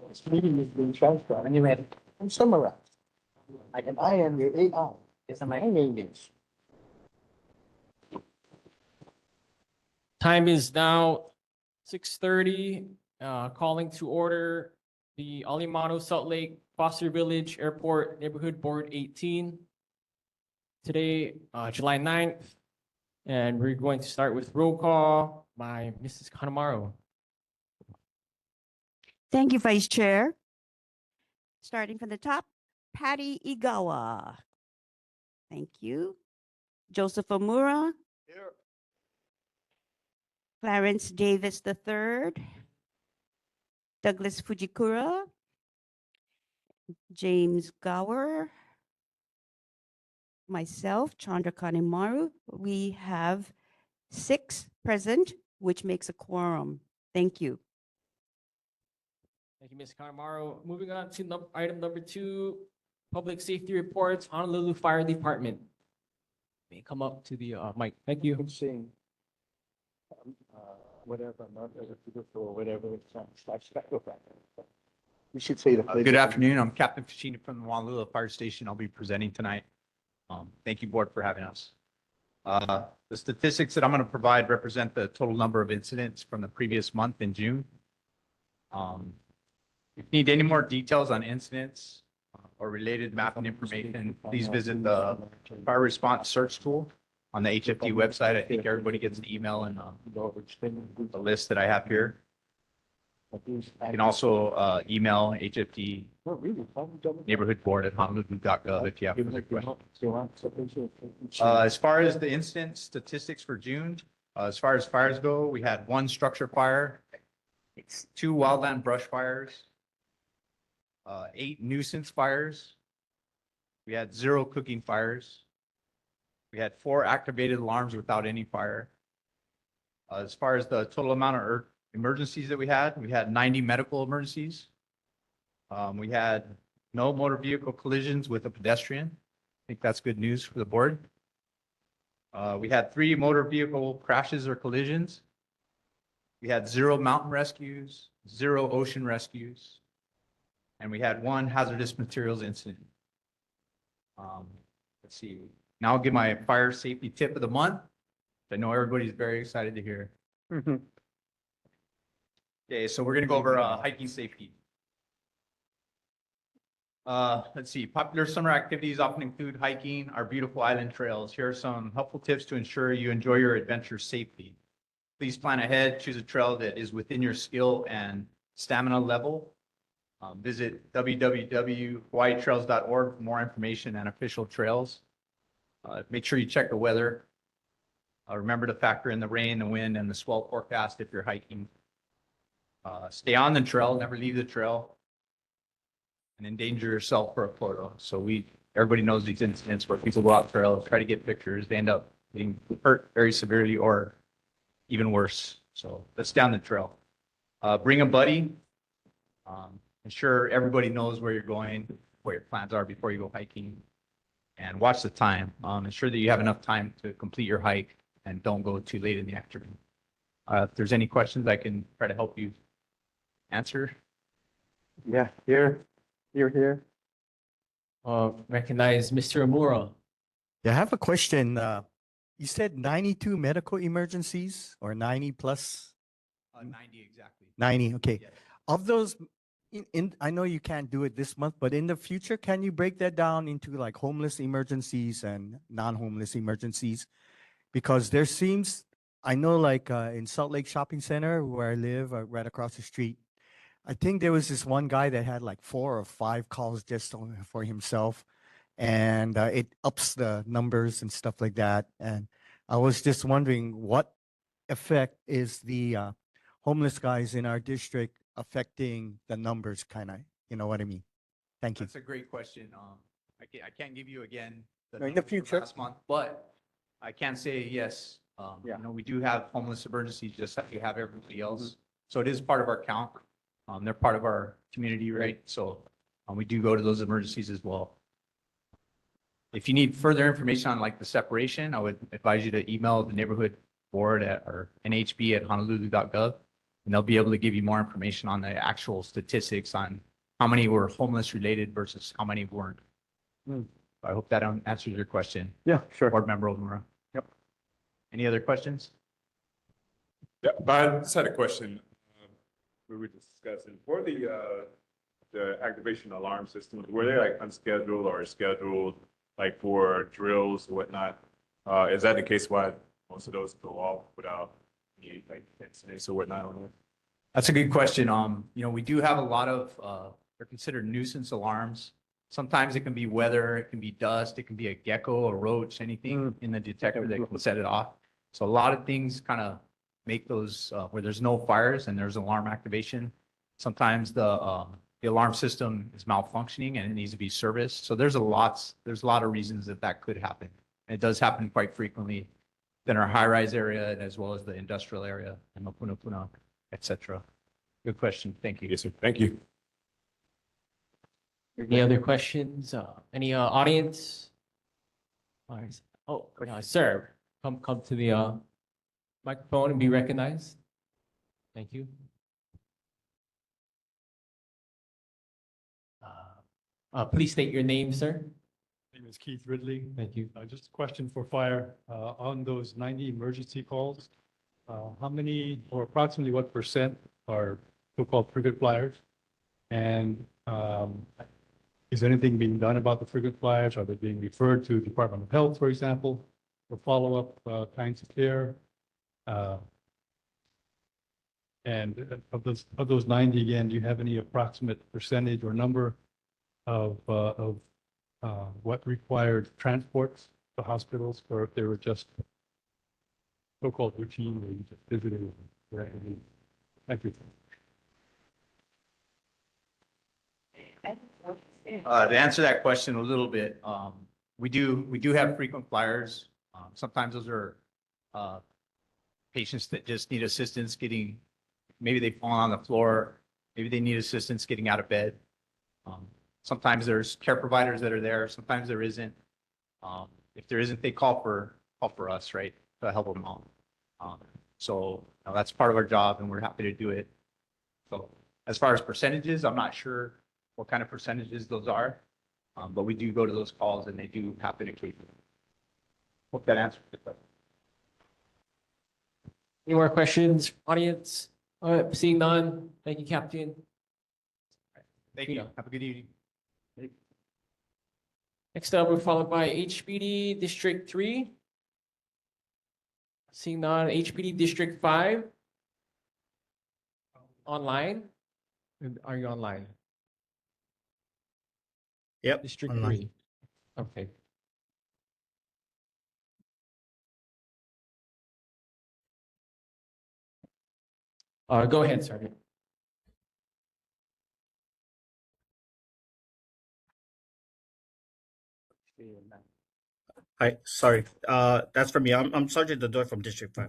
This meeting is being transcribed. Anyway, I'm summarize. I am your AI. It's my name is. Time is now 6:30. Calling to order the Āliamanu-Salt Lake Foster Village Airport Neighborhood Board 18. Today, July 9th, and we're going to start with roll call by Mrs. Kanemaru. Thank you, Vice Chair. Starting from the top, Patty Igawa. Thank you. Joseph Omura. Here. Clarence Davis III. Douglas Fujikura. James Gower. Myself, Chandra Kanemaru. We have 6 present, which makes a quorum. Thank you. Thank you, Ms. Kanemaru. Moving on to item number 2, public safety reports, Honolulu Fire Department. May come up to the mic. Thank you. I'm saying, whatever, not as a beautiful or whatever, it sounds like special factor. You should say the. Good afternoon. I'm Captain Ficini from the Honolulu Fire Station. I'll be presenting tonight. Thank you, board, for having us. The statistics that I'm going to provide represent the total number of incidents from the previous month in June. If you need any more details on incidents or related mapping information, please visit the fire response search tool on the HFD website. I think everybody gets an email and the list that I have here. You can also email HFD neighborhood board at honolulu.gov if you have further questions. As far as the incident statistics for June, as far as fires go, we had 1 structure fire, 2 wildland brush fires, 8 nuisance fires. We had 0 cooking fires. We had 4 activated alarms without any fire. As far as the total amount of emergencies that we had 90 medical emergencies. We had no motor vehicle collisions with a pedestrian. I think that's good news for the board. We had 3 motor vehicle crashes or collisions. We had 0 mountain rescues, 0 ocean rescues, and we had 1 hazardous materials incident. Let's see. Now I'll give my fire safety tip of the month. I know everybody's very excited to hear. Okay, so we're going to go over hiking safety. Let's see. Popular summer activities often include hiking our beautiful island trails. Here are some helpful tips to ensure you enjoy your adventure safely. Please plan ahead. Choose a trail that is within your skill and stamina level. Visit www.hawaiitrails.org for more information and official trails. Make sure you check the weather. Remember to factor in the rain, the wind, and the swell forecast if you're hiking. Stay on the trail, never leave the trail, and endanger yourself for a photo. So everybody knows these incidents where people go out trail, try to get pictures, they end up getting hurt very severely or even worse. So let's stay on the trail. Bring a buddy. Ensure everybody knows where you're going, what your plans are before you go hiking, and watch the time. Ensure that you have enough time to complete your hike and don't go too late in the afternoon. If there's any questions, I can try to help you answer. Yeah, here. Recognize Mr. Omura. Yeah, I have a question. You said 92 medical emergencies or 90 plus? 90 exactly. 90, okay. Yes. Of those, I know you can't do it this month, but in the future, can you break that down into like homeless emergencies and non-homeless emergencies? Because there seems, I know like in Salt Lake Shopping Center where I live, right across the street, I think there was this one guy that had like 4 or 5 calls just for himself, and it ups the numbers and stuff like that. And I was just wondering what effect is the homeless guys in our district affecting the numbers, kind of, you know what I mean? Thank you. That's a great question. I can't give you again In the numbers from future. last month, but I can say yes. Yeah. You know, we do have homeless emergencies just like you have everybody else. So it is part of our count. They're part of our community, right? So we do go to those emergencies as well. If you need further information on like the separation, I would advise you to email the neighborhood board at or nhb@honolulu.gov, and they'll be able to give you more information on the actual statistics on how many were homeless related versus how many weren't. Hmm. I hope that answers your question, Yeah, sure. Board Member Omura. Yep. Any other questions? Yeah, but I just had a question. We were discussing for the activation alarm systems, were they like unscheduled or scheduled, like for drills or whatnot? Is that the case why most of those go off without any like incidents or whatnot on it? That's a good question. We do have a lot of, they're considered nuisance alarms. Sometimes it can be weather, it can be dust, it can be a gecko, a roach, anything in the detector that can set it off. So a lot of things kind of make those, where there's no fires and there's alarm activation. Sometimes the alarm system is malfunctioning and it needs to be serviced. So there's a lot of reasons that could happen. And it does happen quite frequently in our high-rise area and as well as the industrial area and Mapunapuna, et cetera. Good question. Thank you. Yes, sir. Thank you. Any other questions? Any audience? Oh, sir, come to the microphone and be recognized. Thank you. Please state your name, sir. Name is Keith Ridley. Thank you. Just a question for fire. On those 90 emergency calls, how many or approximately what percent are so-called frequent flyers? And is anything being done about the frequent flyers? Are they being referred to Department of Health, for example, for follow-up kinds of care? And of those 90 again, do you have any approximate percentage or number of what required transports to hospitals, or if they were just so-called routine, where you just visited? Thank you. To answer that question a little bit, we do have frequent flyers. Sometimes those are patients that just need assistance getting, maybe they've fallen on the floor, maybe they need assistance getting out of bed. Sometimes there's care providers that are there, sometimes there isn't. If there isn't, they call for us, right, to help them out. So that's part of our job and we're happy to do it. So as far as percentages, I'm not sure what kind of percentages those are, but we do go to those calls and they do happen occasionally. Hope that answers the question. Any more questions, audience? All right, seeing none. Thank you, Captain. Thank you. Have a good evening. Next up, we're followed by HPD District 3. Seeing none, HPD District 5. Online? Are you online? Yep. District online. 3. Okay. Go ahead, Sergeant. Hi, sorry. That's for me. I'm Sergeant Dadoy from District 5.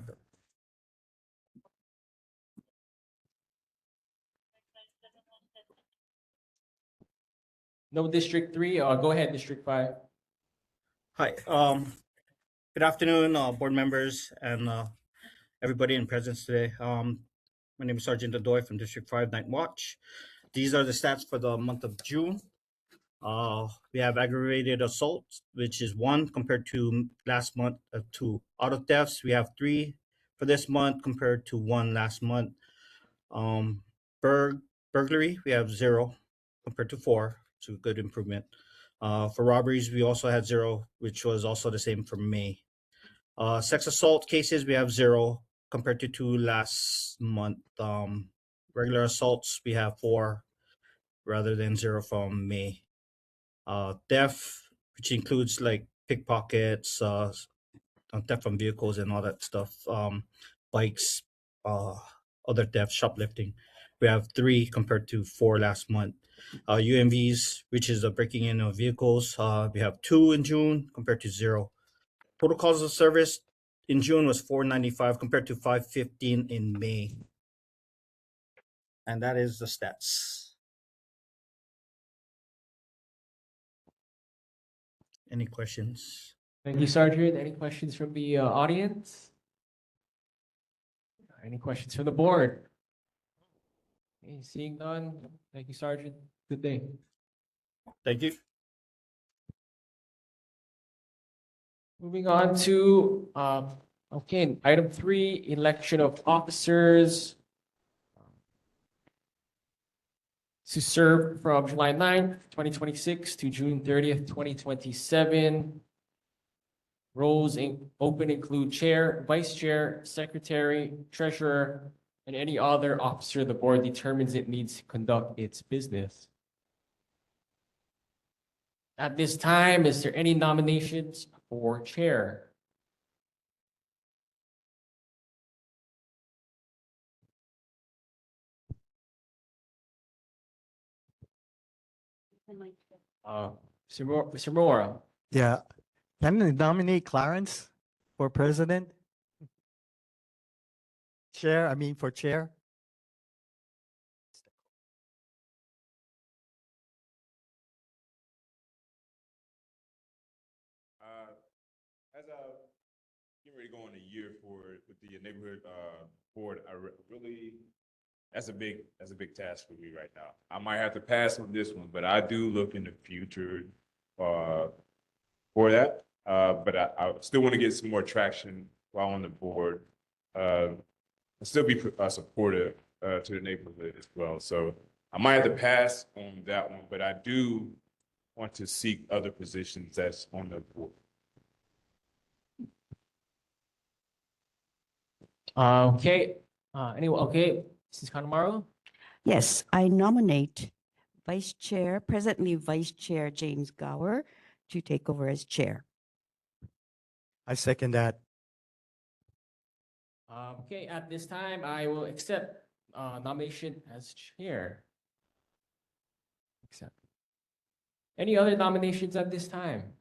No District 3. Go ahead, District 5. Hi. Good afternoon, board members and everybody in presence today. My name is Sergeant Dadoy from District 5 Night Watch. These are the stats for the month of June. We have aggravated assault, which is 1 compared to last month of 2. Auto thefts, we have 3 for this month compared to 1 last month. Burglary, we have 0 compared to 4, so good improvement. For robberies, we also had 0, which was also the same for May. Sex assault cases, we have 0 compared to 2 last month. Regular assaults, we have 4 rather than 0 from May. Theft, which includes like pickpockets, theft from vehicles and all that stuff, bikes, other theft, shoplifting. We have 3 compared to 4 last month. UMVs, which is the breaking in of vehicles, we have 2 in June compared to 0. Total calls of service in June was 495 compared to 515 in May. And that is the stats. Any questions? Thank you, Sergeant. Any questions from the audience? Any questions from the board? Okay, seeing none. Thank you, Sergeant. Good day. Thank you. Moving on to, okay, item 3, election of officers to serve from July 9th, 2026 to June 30th, 2027. Roles open include chair, vice chair, secretary, treasurer, and any other officer the board determines it needs to conduct its business. At this time, is there any nominations for chair? Mr. Mora. Yeah. Can I nominate Clarence for president? For chair? As getting ready to go on a year with the neighborhood board, really that's a big task for me right now. I might have to pass on this one, but I do look in the future for that. But I still want to get some more traction while on the board. And still be supportive to the neighborhood as well. So I might have to pass on that one, but I do want to seek other positions that's on the board. Okay, okay, Mrs. Kanemaru? Yes, I nominate presently Vice Chair James Gower to take over as chair. I second that. Okay, at this time, I will accept nomination as chair. Accept. Any other nominations at this time?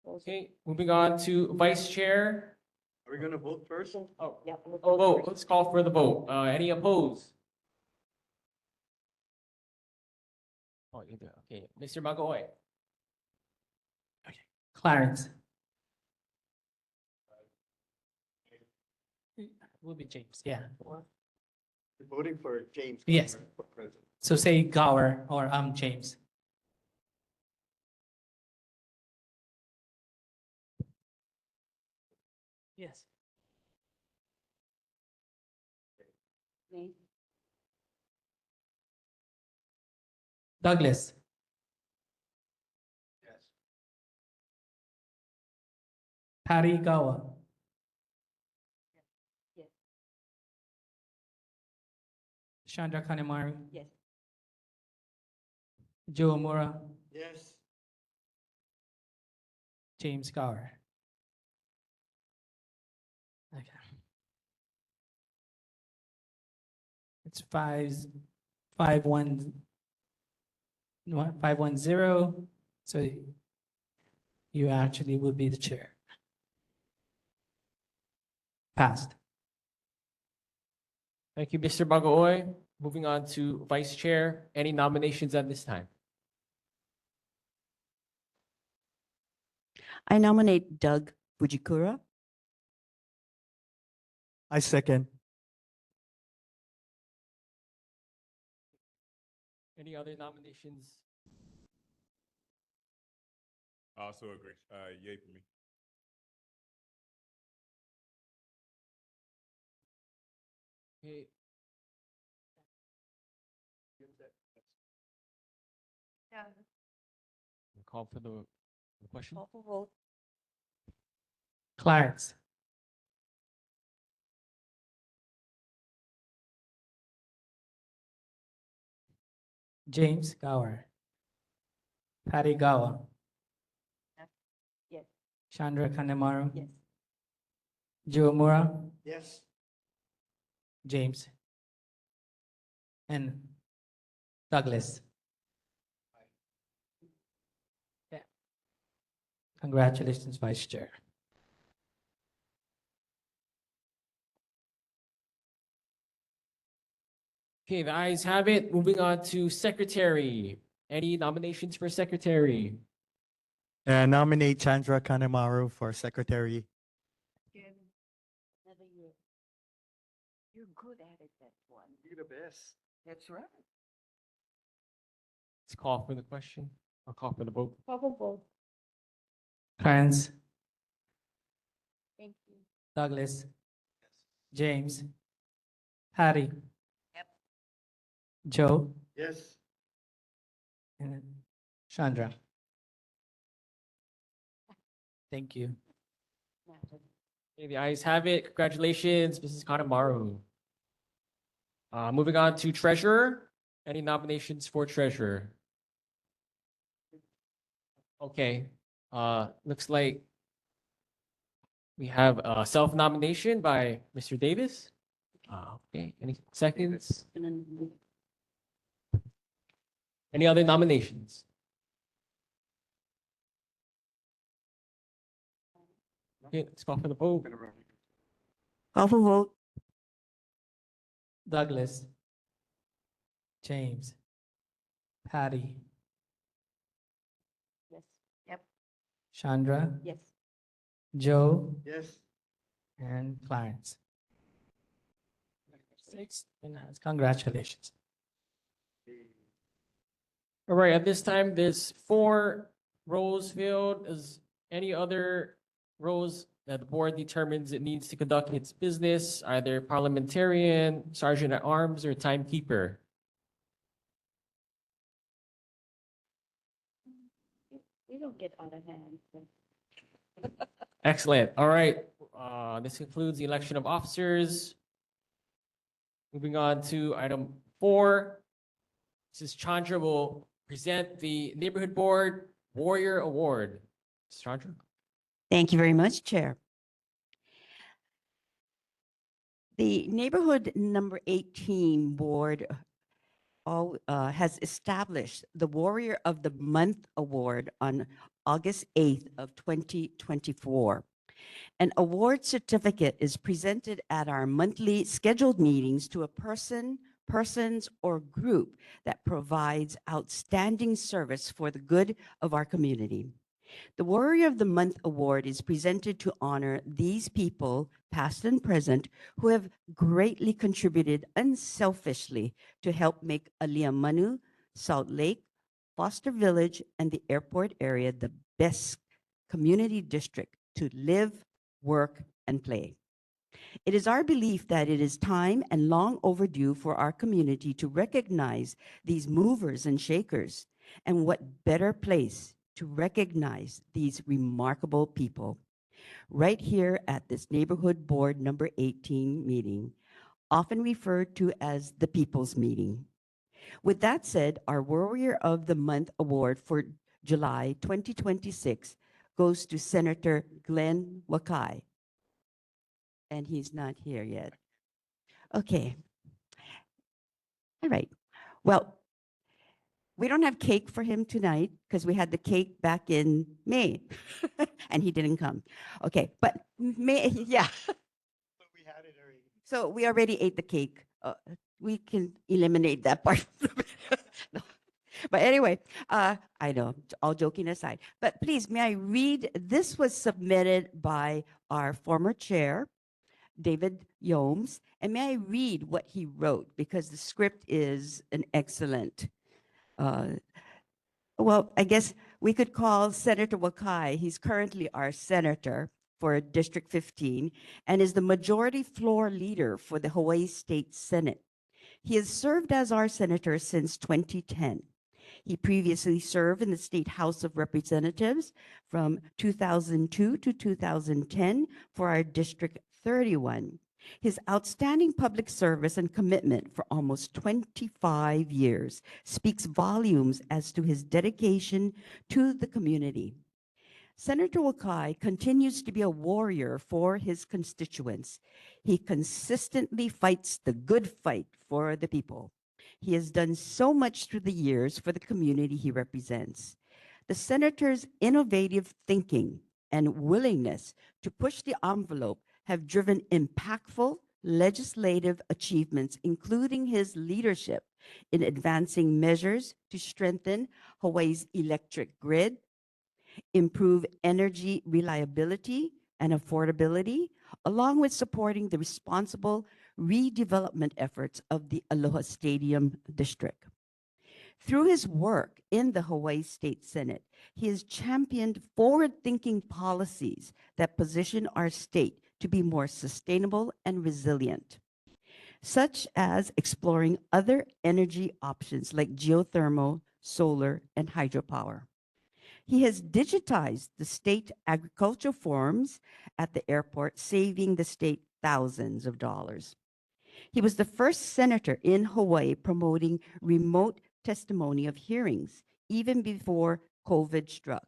Okay, moving on to vice chair. Are we going to vote first? Oh, vote. Let's call for the vote. Any opposed? Oh, you do. Okay, Mr. Bagoy. Clarence. Will be James, yeah. Voting for James. Yes. For president. So say Gower or James. Yes. Douglas. Yes. Patty Gawa. Yes. Chandra Kanemaru. Yes. Joe Mura. Yes. James Gower. Okay. It's 5-1. 5-1-0. So you actually will be the chair. Passed. Thank you, Mr. Bagoy. Moving on to vice chair. Any nominations at this time? I nominate Doug Fujikura. I second. Any other nominations? I also agree. Yay for me. Okay. Call for the question. Call for vote. Clarence. James Gower. Patty Gawa. Yes. Chandra Kanemaru. Yes. Joe Mura. Yes. James. And Douglas. Yeah. Congratulations, Vice Chair. Okay, the ayes have it. Moving on to secretary. Any nominations for secretary? And nominate Chandra Kanemaru for secretary. You're good at it, that one. You're the best. That's right. Let's call for the question. I'll call for the vote. Clarence, Thank you. Douglas, James, Patty. Yep. Joe, Yes. and Chandra. Thank you. Okay, the ayes have it. Congratulations, Mrs. Kanemaru. Moving on to treasurer. Any nominations for treasurer? Okay, looks like we have a self-nomination by Mr. Davis. Okay, any seconds? Any other nominations? Okay, let's call for the vote. Call for vote. Douglas, James, Patty, Yes. Yep. Chandra, Yes. Joe, Yes. and Clarence. Six, and congratulations. All right, at this time, there's 4 roles filled. Is any other roles that the board determines it needs to conduct its business, either parliamentarian, sergeant at arms, or timekeeper? We don't get out of hand. Excellent. All right. This concludes the election of officers. Moving on to item 4. Mrs. Chandra will present the Neighborhood Board Warrior Award. Mrs. Chandra? Thank you very much, Chair. The Neighborhood Number 18 Board has established the Warrior of the Month Award on August 8th of 2024. An award certificate is presented at our monthly scheduled meetings to a persons, or group that provides outstanding service for the good of our community. The Warrior of the Month Award is presented to honor these people, past and present, who have greatly contributed unselfishly to help make Āliamanu-Salt Lake, Foster Village, and the airport area the best community district to live, work, and play. It is our belief that it is time and long overdue for our community to recognize these movers and shakers, and what better place to recognize these remarkable people right here at this Neighborhood Board Number 18 meeting, often referred to as the People's Meeting. With that said, our Warrior of the Month Award for July 2026 goes to Senator Glenn Wakai. And he's not here yet. Okay. All right. Well, we don't have cake for him tonight because we had the cake back in May and he didn't come. Okay, but May, yeah. We had it already. So we already ate the cake. We can eliminate that part. No. But anyway, I know, all joking aside. But please, may I read? This was submitted by our former chair, David Yomes. And may I read what he wrote? Because the script is an excellent. Well, I guess we could call Senator Wakai. He's currently our senator for District 15 and is the majority floor leader for the Hawaii State Senate. He has served as our senator since 2010. He previously served in the State House of Representatives from 2002 to 2010 for our District 31. His outstanding public service and commitment for almost 25 years speaks volumes as to his dedication to the community. Senator Wakai continues to be a warrior for his constituents. He consistently fights the good fight for the people. He has done so much through the years for the community he represents. The senator's innovative thinking and willingness to push the envelope have driven impactful legislative achievements, including his leadership in advancing measures to strengthen Hawaii's electric grid, improve energy reliability and affordability, along with supporting the responsible redevelopment efforts of the Aloha Stadium District. Through his work in the Hawaii State Senate, he has championed forward-thinking policies that position our state to be more sustainable and resilient, such as exploring other energy options like geothermal, solar, and hydropower. He has digitized the state agricultural forums at the airport, saving the state thousands of dollars. He was the first senator in Hawaii promoting remote testimony of hearings, even before COVID struck.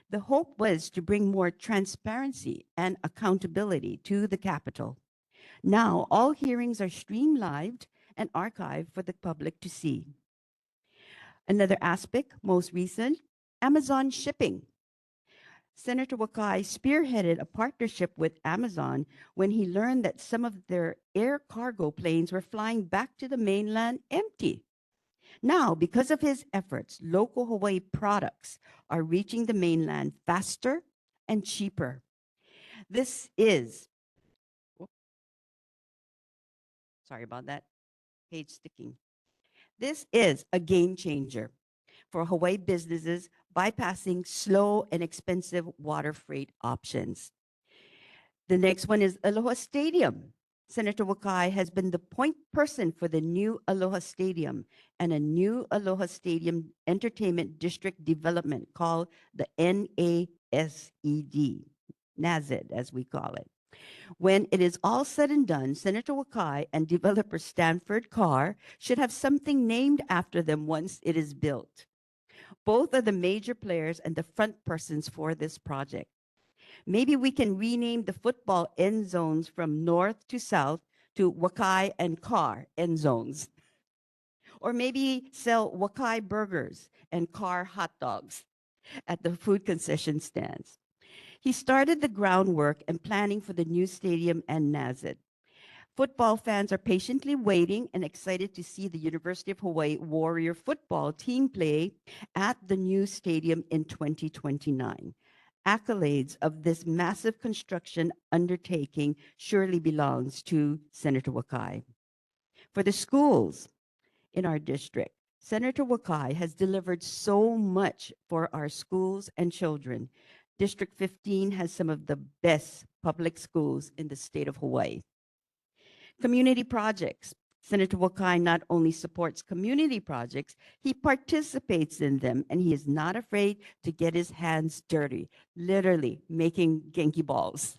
The hope was to bring more transparency and accountability to the Capitol. Now, all hearings are streamed live and archived for the public to see. Another aspect, most recent, Amazon shipping. Senator Wakai spearheaded a partnership with Amazon when he learned that some of their air cargo planes were flying back to the mainland empty. Now, because of his efforts, local Hawaii products are reaching the mainland faster and cheaper. This is, sorry about that, page sticking. This is a game changer for Hawaii businesses, bypassing slow and expensive water freight options. The next one is Aloha Stadium. Senator Wakai has been the point person for the new Aloha Stadium and a new Aloha Stadium Entertainment District development called the NASED, NASED as we call it. When it is all said and done, Senator Wakai and developer Stanford Carr should have something named after them once it is built. Both are the major players and the front persons for this project. Maybe we can rename the football end zones from north to south to Wakai and Carr end zones. Or maybe sell Wakai burgers and Carr hot dogs at the food concession stands. He started the groundwork and planning for the new stadium and NASED. Football fans are patiently waiting and excited to see the University of Hawaii Warrior football team play at the new stadium in 2029. Accolades of this massive construction undertaking surely belongs to Senator Wakai. For the schools in our district, Senator Wakai has delivered so much for our schools and children. District 15 has some of the best public schools in the state of Hawaii. Community projects. Senator Wakai not only supports community projects, he participates in them, and he is not afraid to get his hands dirty, literally making Genki balls.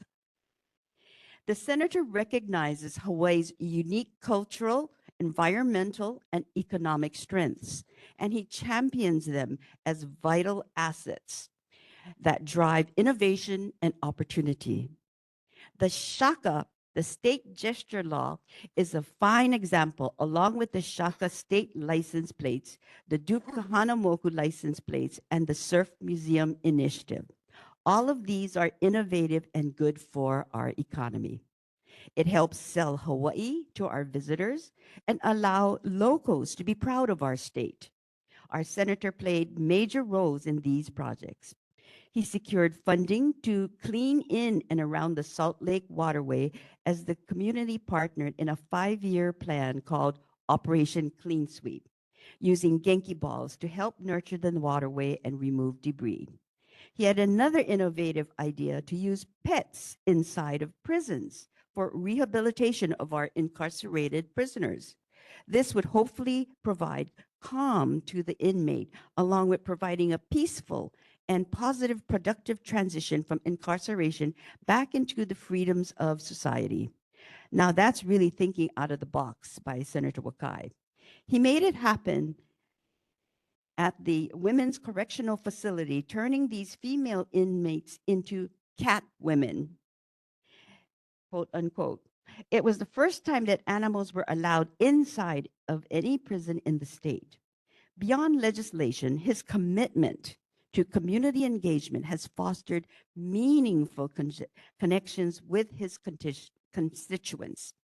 The senator recognizes Hawaii's unique cultural, environmental, and economic strengths, and he champions them as vital assets that drive innovation and opportunity. The Shaka, the state gesture law, is a fine example, along with the Shaka state license plates, the Duke Kahanamoku license plates, and the Surf Museum initiative. All of these are innovative and good for our economy. It helps sell Hawaii to our visitors and allow locals to be proud of our state. Our senator played major roles in these projects. He secured funding to clean in and around the Salt Lake waterway as the community partnered in a 5-year plan called Operation Clean Sweep, using Genki balls to help nurture the waterway and remove debris. He had another innovative idea to use pets inside of prisons for rehabilitation of our incarcerated prisoners. This would hopefully provide calm to the inmate, along with providing a peaceful and positive productive transition from incarceration back into the freedoms of society. Now that's really thinking out of the box by Senator Wakai. He made it happen at the Women's Correctional Facility, turning these female inmates into cat women, quote unquote. It was the first time that animals were allowed inside of any prison in the state. Beyond legislation, his commitment to community engagement has fostered meaningful connections with his constituents.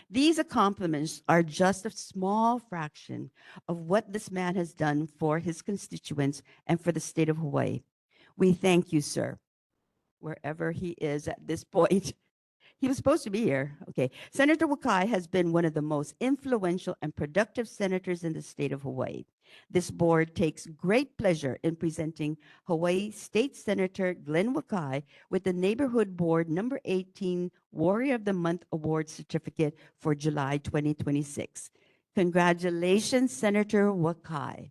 These accomplishments are just a small fraction of what this man has done for his constituents and for the state of Hawaii. We thank you, sir, wherever he is at this point. He was supposed to be here. Okay. Senator Wakai has been one of the most influential and productive senators in the state of Hawaii. This board takes great pleasure in presenting Hawaii State Senator Glenn Wakai with the Neighborhood Board number 18 Warrior of the Month Award certificate for July 2026. Congratulations, Senator Wakai.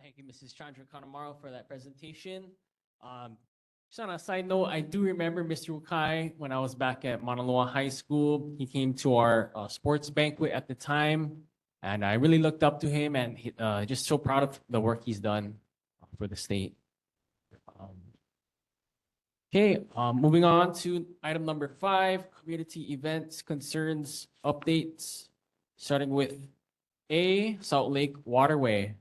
Thank you, Mrs. Chandra Kanamaro, for that presentation. Just on a side note, I do remember Mr. Wakai when I was back at Mauna Loa High School. He came to our sports banquet at the time, and I really looked up to him, and just so proud of the work he's done for the state. Okay, moving on to item number 5, community events, concerns, updates, starting with A, Salt Lake Waterway.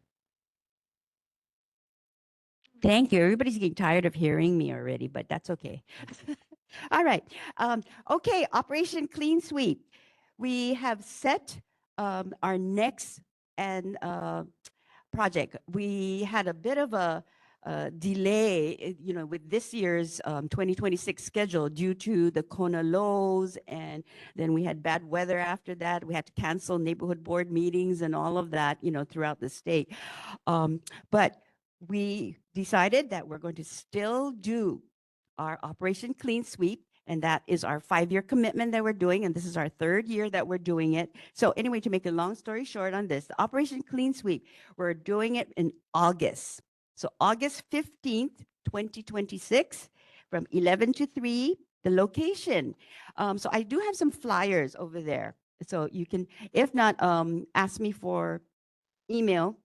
Thank you. Everybody's getting tired of hearing me already, but that's okay. All right. Okay, Operation Clean Sweep. We have set our next project. We had a bit of a delay, with this year's 2026 schedule due to the Kona lows, and then we had bad weather after that. We had to cancel neighborhood board meetings and all of that, throughout the state. But we decided that we're going to still do our Operation Clean Sweep, and that is our 5-year commitment that we're doing, and this is our 3rd year that we're doing it. So anyway, to make a long story short on this, the Operation Clean Sweep, we're doing it in August. So August 15th, 2026, from 11 to 3, the location. So I do have some flyers over there. So you can, if not, ask me for email,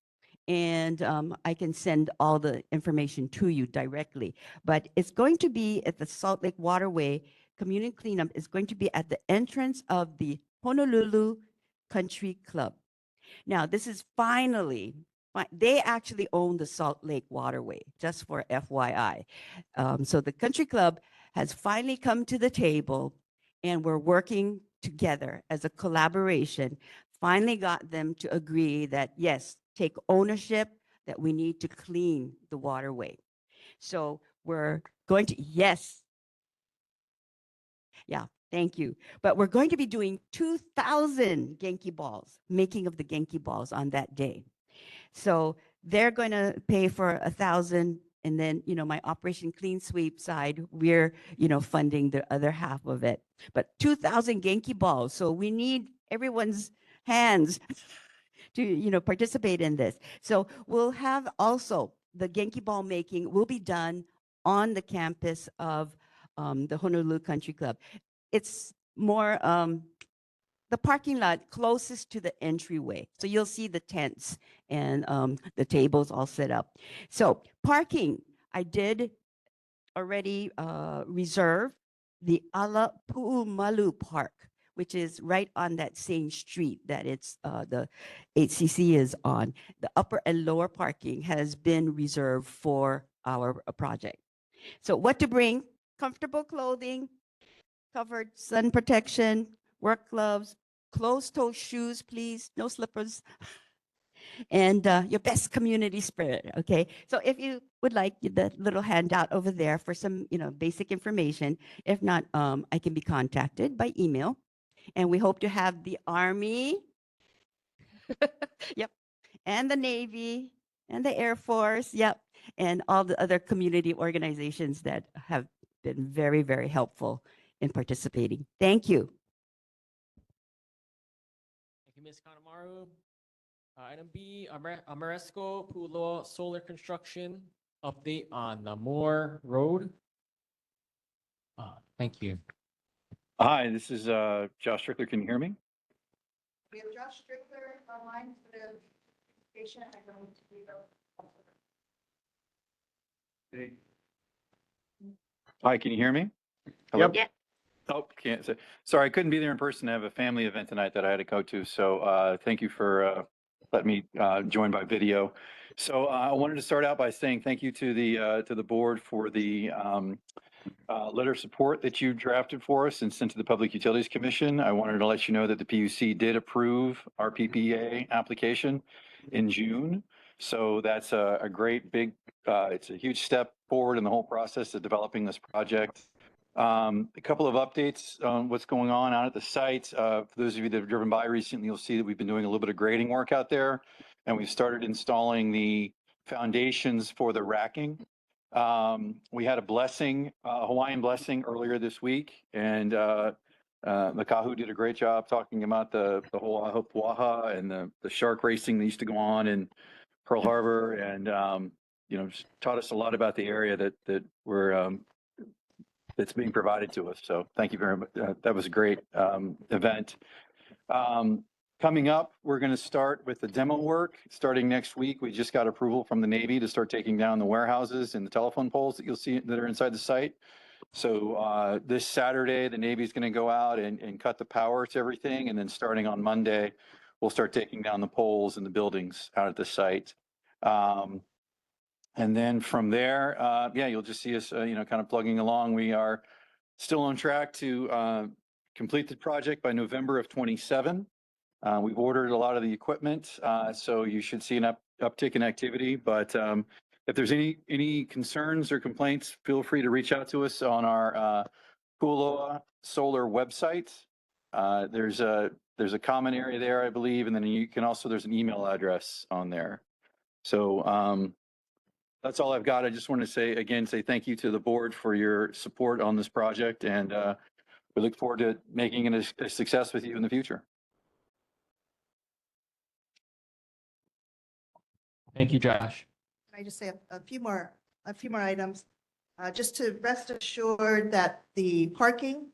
and I can send all the information to you directly. But it's going to be at the Salt Lake Waterway. Community cleanup is going to be at the entrance of the Honolulu Country Club. Now, this is finally, they actually own the Salt Lake Waterway, just for FYI. So the country club has finally come to the table, and we're working together as a collaboration, finally got them to agree that, yes, take ownership, that we need to clean the waterway. So we're going to, yes. Yeah, thank you. But we're going to be doing 2,000 Genki balls, making of the Genki balls on that day. So they're going to pay for 1,000, and then, my Operation Clean Sweep side, we're, funding the other half of it. But 2,000 Genki balls. So we need everyone's hands to, participate in this. So we'll have also the Genki ball making will be done on the campus of the Honolulu Country Club. It's more the parking lot closest to the entryway. So you'll see the tents and the tables all set up. So parking, I did already reserve the Āliamanu-Salt Park, which is right on that same street that it's the HCC is on. The upper and lower parking has been reserved for our project. So what to bring? Comfortable clothing, covered sun protection, work gloves, closed-toe shoes, please, no slippers, and your best community spirit, okay? So if you would like the little handout over there for some, basic information, if not, I can be contacted by email. And we hope to have the Army, yep, and the Navy, and the Air Force, yep, and all the other community organizations that have been very, very helpful in participating. Thank you. Thank you, Ms. Kanemaru. Item B, Ameresco Pu'uloa Solar Construction update on the Moore Road. Thank you. Hi, this is Josh Strickler. Can you hear me? We have Josh Strickler online for the patient. I don't want to be Hi, can you hear me? Hello? Yeah. Oh, can't say. Sorry, I couldn't be there in person. I have a family event tonight that I had to go to. So thank you for let me join by video. So I wanted to start out by saying thank you to the board for the letter of support that you drafted for us and sent to the Public Utilities Commission. I wanted to let you know that the PUC did approve our PPA application in June. So that's a great big, it's a huge step forward in the whole process of developing this project. A couple of updates on what's going on out at the site. For those of you that have driven by recently, you'll see that we've been doing a little bit of grading work out there, and we've started installing the foundations for the racking. We had a blessing, a Hawaiian blessing earlier this week, and Makahu did a great job talking about the whole Ahupua'a and the shark racing that used to go on in Pearl Harbor, and you know, taught us a lot about the area that we're that's being provided to us. So thank you very much. That was a great event. Coming up, we're going to start with the demo work starting next week. We just got approval from the Navy to start taking down the warehouses and the telephone poles that you'll see that are inside the site. So this Saturday, the Navy is going to go out and cut the power to everything. And then starting on Monday, we'll start taking down the poles and the buildings out at the site. And then from there, yeah, you'll just see us, you know, kind of plugging along. We are still on track to complete the project by November of 27. We've ordered a lot of the equipment, so you should see an uptick in activity. But if there's any concerns or complaints, feel free to reach out to us on our Kualoa Solar website. There's a common area there, I believe, and then you can also, there's an email address on there. So that's all I've got. I just want to say thank you to the board for your support on this project, and we look forward to making it a success with you in the future. Thank you, Josh. Can I just say a few more items? Just to rest assured that the parking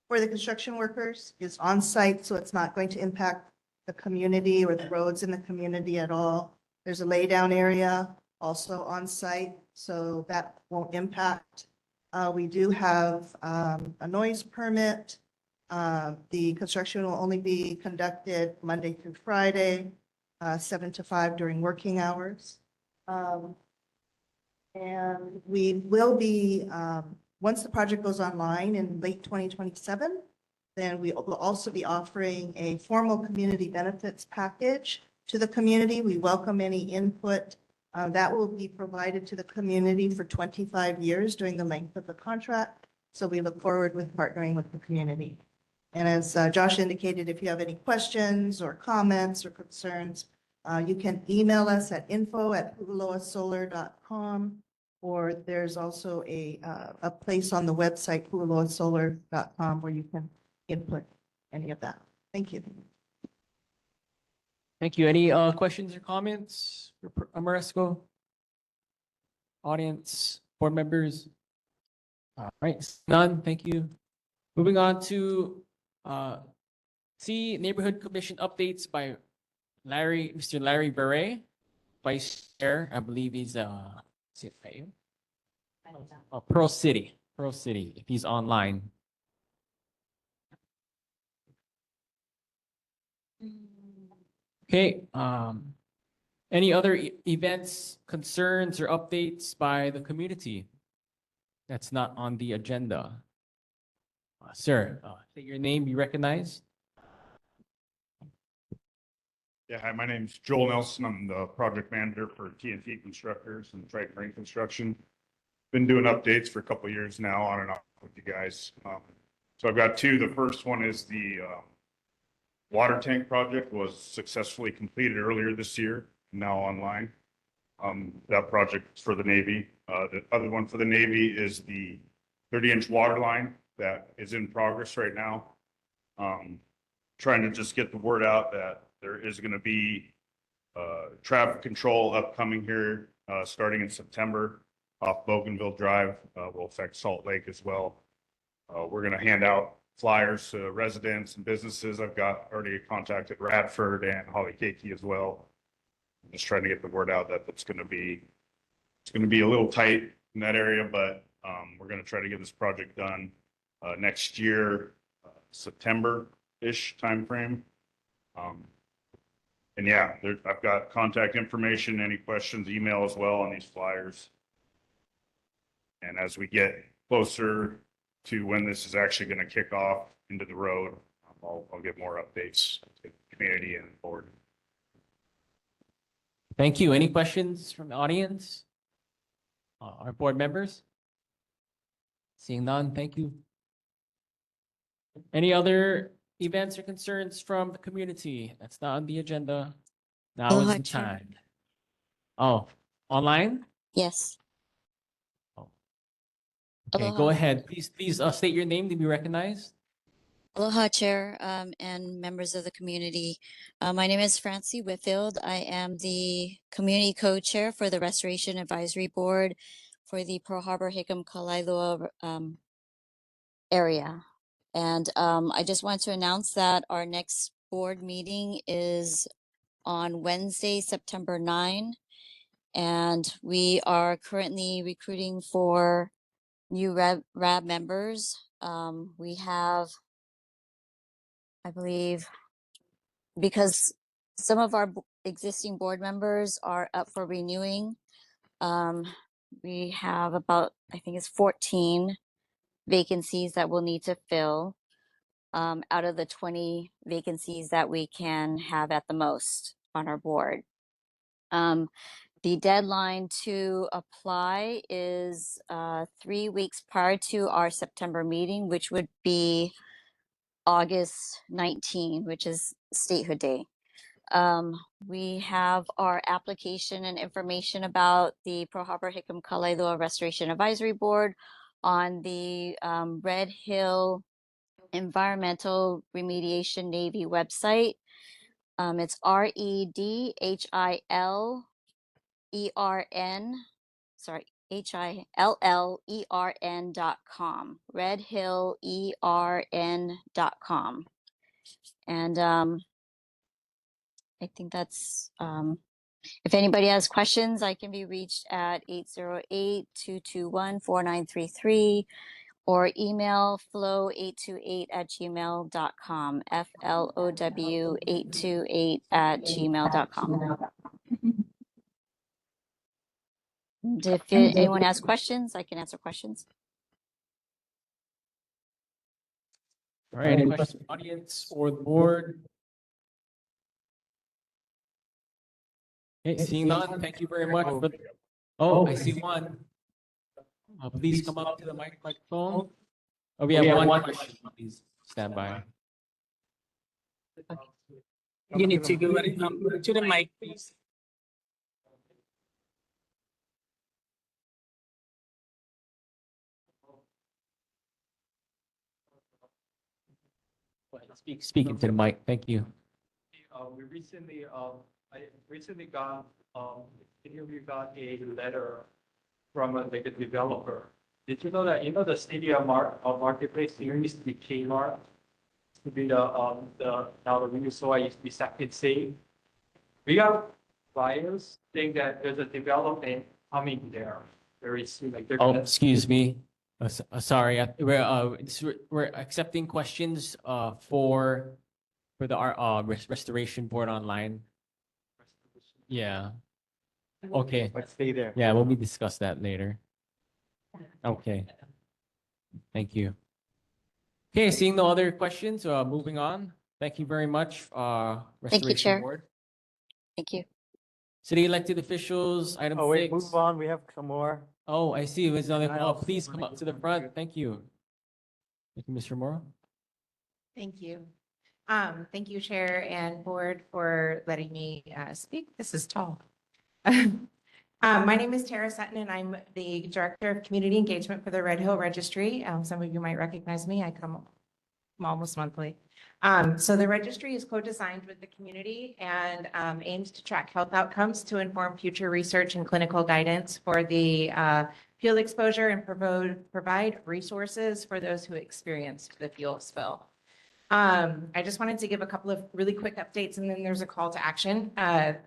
for the construction workers is on site, so it's not going to impact the community or the roads in the community at all. There's a laydown area also on site, so that won't impact. We do have a noise permit. The construction will only be conducted Monday through Friday, 7 to 5 during working hours. And we will be, once the project goes online in late 2027, then we will also be offering a formal community benefits package to the community. We welcome any input that will be provided to the community for 25 years during the length of the contract. So we look forward with partnering with the community. And as Josh indicated, if you have any questions or comments or concerns, you can email us at info@pu'uloasolar.com, or there's also a place on the website, pu'uloasolar.com, where you can input any of that. Thank you. Thank you. Any questions or comments for Amoresco? Audience, board members? All right, none. Thank you. Moving on to C, Neighborhood Commission updates by Mr. Larry Beret, Vice Chair. I believe he's Pearl City, if he's online. Okay, any other events, concerns, or updates by the community that's not on the agenda? Sir, state your name, be recognized. Yeah, hi, my name's Joel Nelson. I'm the project manager for TNT Constructors and Triton Marine Construction. Been doing updates for a couple of years now, on and off with you guys. So I've got two. The first one is the water tank project was successfully completed earlier this year, now online. That project for the Navy. The other one for the Navy is the 30-inch water line that is in progress right now. Trying to just get the word out that there is going to be traffic control upcoming here starting in September off Bougainville Drive. Will affect Salt Lake as well. We're going to hand out flyers to residents and businesses. I've got already contacted Radford and Holly Keiki as well. I'm just trying to get the word out that it's going to be a little tight in that area, but we're going to try to get this project done next year, September-ish timeframe. And yeah, there, I've got contact information, any questions, email as well on these flyers. And as we get closer to when this is actually going to kick off into the road, I'll get more updates to the community and board. Thank you. Any questions from the audience? Our board members? Seeing none, thank you. Any other events or concerns from the community? That's not on the agenda. Now is Aloha, the Chair. time. Oh, online? Yes. Okay, go Aloha. ahead. Please state your name to be recognized. Aloha, Chair, and members of the community. My name is Francie Whitfield. I am the Community Co-Chair for the Restoration Advisory Board for the Pearl Harbor Hickam Kalailua area. And I just want to announce that our next board meeting is on Wednesday, September 9. And we are currently recruiting for new RAB members. We have, I believe, because some of our existing board members are up for renewing. We have about, I think it's 14 vacancies that we'll need to fill out of the 20 vacancies that we can have at the most on our board. The deadline to apply is 3 weeks prior to our September meeting, which would be August 19, which is Statehood Day. We have our application and information about the Pearl Harbor Hickam Kalailua Restoration Advisory Board on the Red Hill Environmental Remediation Navy website. It's HILLERN.com, redhillern.com. And I think that's, if anybody has questions, I can be reached at 808-221-4933 or email flow828@gmail.com, FLOW828@gmail.com. And if anyone has questions, I can answer questions. All right, any questions from the audience or the board? Okay, seeing none, thank you very much. Oh, I see one. Please come up to the microphone. Oh, we have one question. Please stand by. You need to go to the mic, please. Speaking to the mic. Thank you. We recently, I recently got, we got a letter from a developer. Did you know that, the Stadia marketplace, there used to be Kmart, to be now the Renew Soy used to be Second Save. We have buyers saying that there's a development coming there very soon, like they're. Oh, excuse me. Sorry, we're accepting questions for the restoration board online. Yeah. Okay. Let's stay there. Yeah, we'll discuss that later. Okay. Thank you. Okay, seeing no other questions, moving on. Thank you very much, Restoration Chair. Board. Thank you. City elected officials, item Oh, wait, 6. move on. We have some more. Oh, I see. There's another. I Oh, also please wanna come up give to the one front. here. Thank you. Thank you, Mr. Mora. Thank you. Thank you, Chair and Board, for letting me speak. This is tall. My name is Tara Sutton, and I'm the Director of Community Engagement for the Red Hill Registry. Some of you might recognize me. I come almost monthly. So the registry is co-designed with the community and aims to track health outcomes to inform future research and clinical guidance for the fuel exposure and provide resources for those who experienced the fuel spill. I just wanted to give a couple of really quick updates, and then there's a call to action.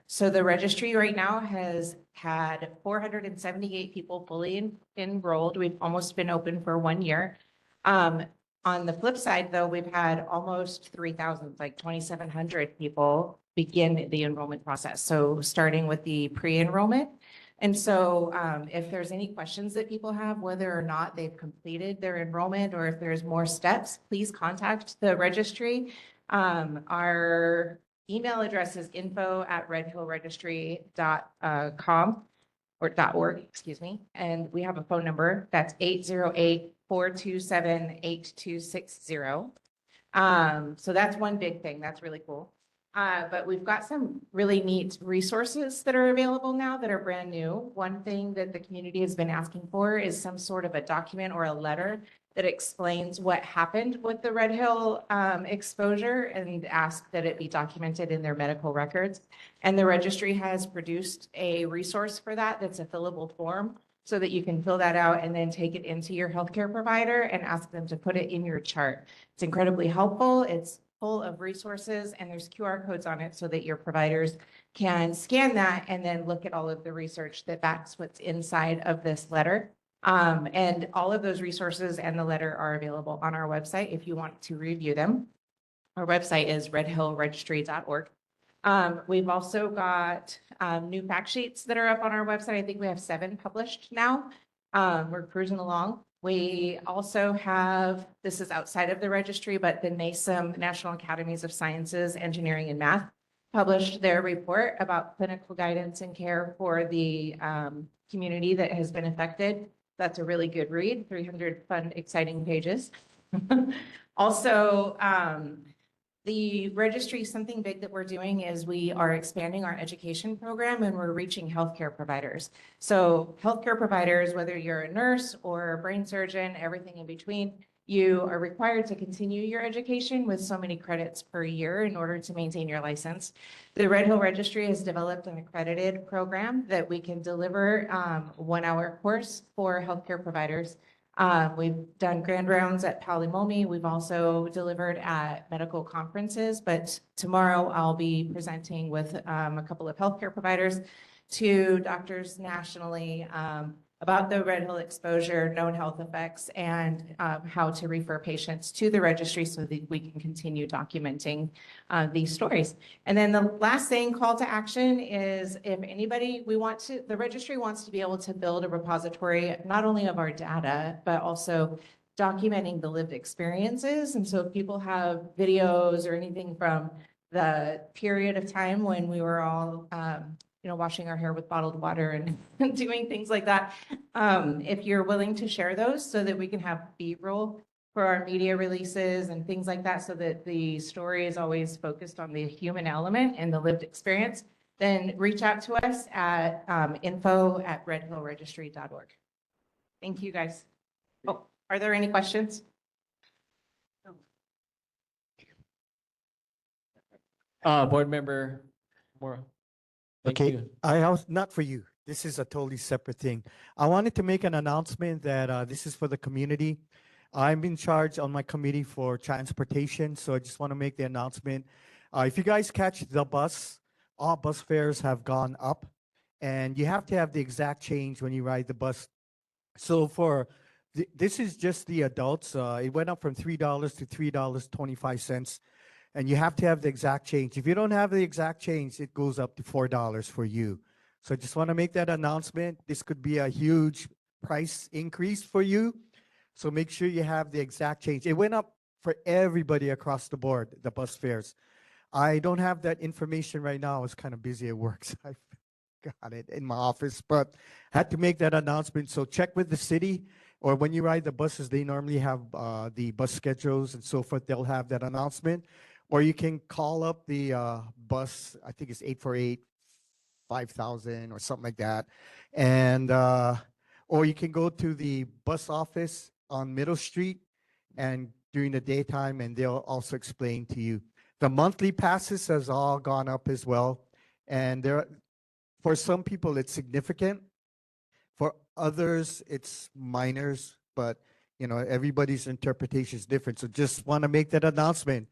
So the registry right now has had 478 people fully enrolled. We've almost been open for 1 year. On the flip side, though, we've had almost 3,000, like 2,700 people begin the enrollment process. So starting with the pre-enrollment. And so if there's any questions that people have, whether or not they've completed their enrollment or if there's more steps, please contact the registry. Our email address is info@redhillregistry.com or .org, excuse me. And we have a phone number that's 808-427-8260. So that's one big thing. That's really cool. But we've got some really neat resources that are available now that are brand new. One thing that the community has been asking for is some sort of a document or a letter that explains what happened with the Red Hill exposure and ask that it be documented in their medical records. And the registry has produced a resource for that that's a fillable form so that you can fill that out and then take it into your healthcare provider and ask them to put it in your chart. It's incredibly helpful. It's full of resources and there's QR codes on it so that your providers can scan that and then look at all of the research that backs what's inside of this letter. And all of those resources and the letter are available on our website if you want to review them. Our website is redhillregistry.org. We've also got new fact sheets that are up on our website. I think we have 7 published now. We're cruising along. We also have, this is outside of the registry, but the NASM, National Academies of Sciences, Engineering, and Math, published their report about clinical guidance and care for the community that has been affected. That's a really good read, 300 fun, exciting pages. Also, the registry, something big that we're doing is we are expanding our education program and we're reaching healthcare providers. So healthcare providers, whether you're a nurse or a brain surgeon, everything in between, you are required to continue your education with so many credits per year in order to maintain your license. The Red Hill Registry has developed an accredited program that we can deliver 1-hour course for healthcare providers. We've done grand rounds at Āliamanu. We've also delivered at medical conferences, but tomorrow I'll be presenting with a couple of healthcare providers to doctors nationally about the Red Hill exposure, known health effects, and how to refer patients to the registry so that we can continue documenting these stories. And then the last thing, call to action, is if anybody, the registry wants to be able to build a repository, not only of our data, but also documenting the lived experiences. And so if people have videos or anything from the period of time when we were all washing our hair with bottled water and doing things like that. If you're willing to share those so that we can have B-roll for our media releases and things like that, so that the story is always focused on the human element and the lived experience, then reach out to us at info@redhillregistry.org. Thank you, guys. Oh, are there any questions? Board member Mora. Thank Okay, you. not for you. This is a totally separate thing. I wanted to make an announcement that this is for the community. I'm in charge on my committee for transportation, so I just want to make the announcement. If you guys catch the bus, all bus fares have gone up, and you have to have the exact change when you ride the bus. So this is just the adults. It went up from $3 to $3.25. And you have to have the exact change. If you don't have the exact change, it goes up to $4 for you. So I just want to make that announcement. This could be a huge price increase for you. So make sure you have the exact change. It went up for everybody across the board, the bus fares. I don't have that information right now. I was kind of busy at work, so I got it in my office, but I had to make that announcement. So check with the city, or when you ride the buses, they normally have the bus schedules and so forth. They'll have that announcement. Or you can call up the bus, I think it's 848-5000 or something like that. And, or you can go to the bus office on Middle Street and during the daytime, and they'll also explain to you. The monthly passes has all gone up as well. And for some people, it's significant. For others, it's minors, but everybody's interpretation is different. So just want to make that announcement.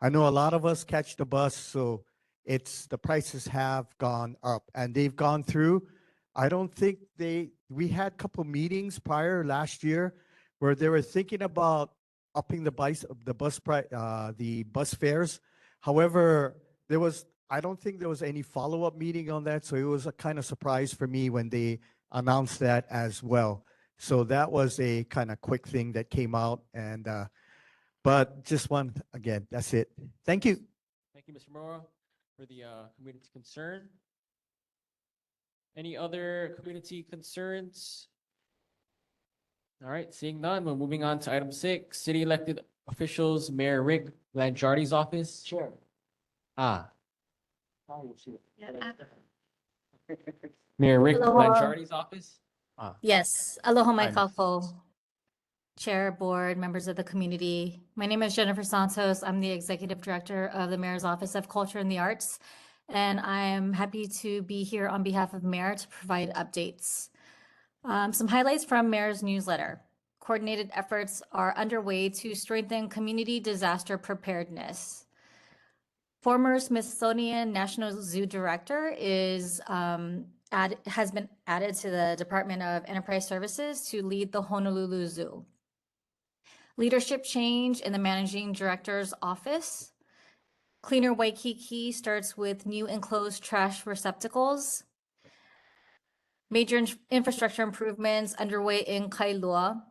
I know a lot of us catch the bus, so the prices have gone up, and they've gone through. I don't think we had a couple meetings prior last year where they were thinking about upping the the bus fares. However, I don't think there was any follow-up meeting on that, so it was a kind of surprise for me when they announced that as well. So that was a kind of quick thing that came out, and but just one again. That's it. Thank you. Thank you, Mr. Mora, for the community concern. Any other community concerns? All right, seeing none, we're moving on to item 6, city elected officials, Mayor Rick Blangiardi's office. Chair. Ah, I will see it. Mayor Rick Aloha. Blangiardi's office. Ah, Yes, aloha mai Hi, Miss. kakou. Chair, board, members of the community. My name is Jennifer Santos. I'm the Executive Director of the Mayor's Office of Culture and the Arts. And I am happy to be here on behalf of Mayor to provide updates. Some highlights from Mayor's newsletter. Coordinated efforts are underway to strengthen community disaster preparedness. Former Smithsonian National Zoo Director has been added to the Department of Enterprise Services to lead the Honolulu Zoo. Leadership change in the Managing Director's office. Cleaner Waikiki starts with new enclosed trash receptacles. Major infrastructure improvements underway in Kailua.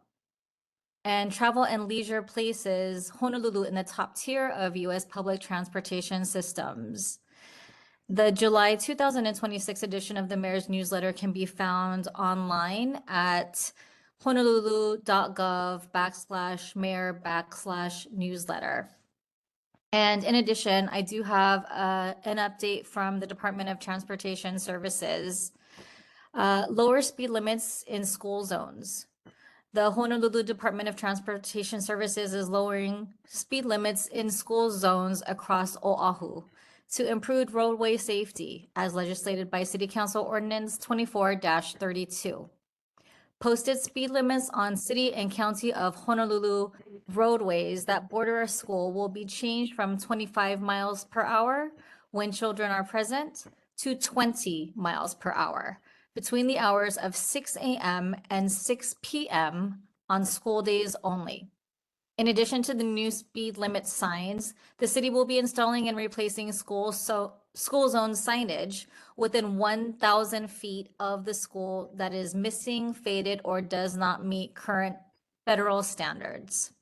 And travel and leisure places Honolulu in the top tier of U.S. public transportation systems. The July 2026 edition of the Mayor's newsletter can be found online at honolulu.gov/mayor/newsletter. And in addition, I do have an update from the Department of Transportation Services. Lower speed limits in school zones. The Honolulu Department of Transportation Services is lowering speed limits in school zones across Oahu to improve roadway safety as legislated by City Council Ordinance 24-32. Posted speed limits on city and county of Honolulu roadways that border a school will be changed from 25 miles per hour when children are present to 20 miles per hour between the hours of 6 a.m. and 6 p.m. on school days only. In addition to the new speed limit signs, the city will be installing and replacing school zone signage within 1,000 feet of the school that is missing, faded, or does not meet current federal standards.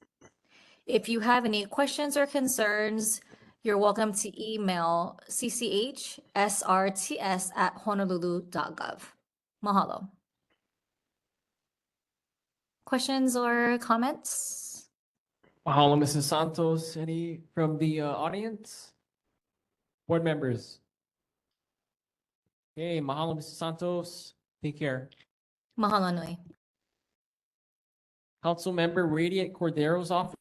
If you have any questions or concerns, you're welcome to email cchsrts@honolulu.gov. Mahalo. Questions or comments? mahalo, Mrs. Santos. Any from the audience? Board members? Okay, mahalo, Mrs. Santos. Take care. Mahalo nui. Council member Radiant Cordero's office.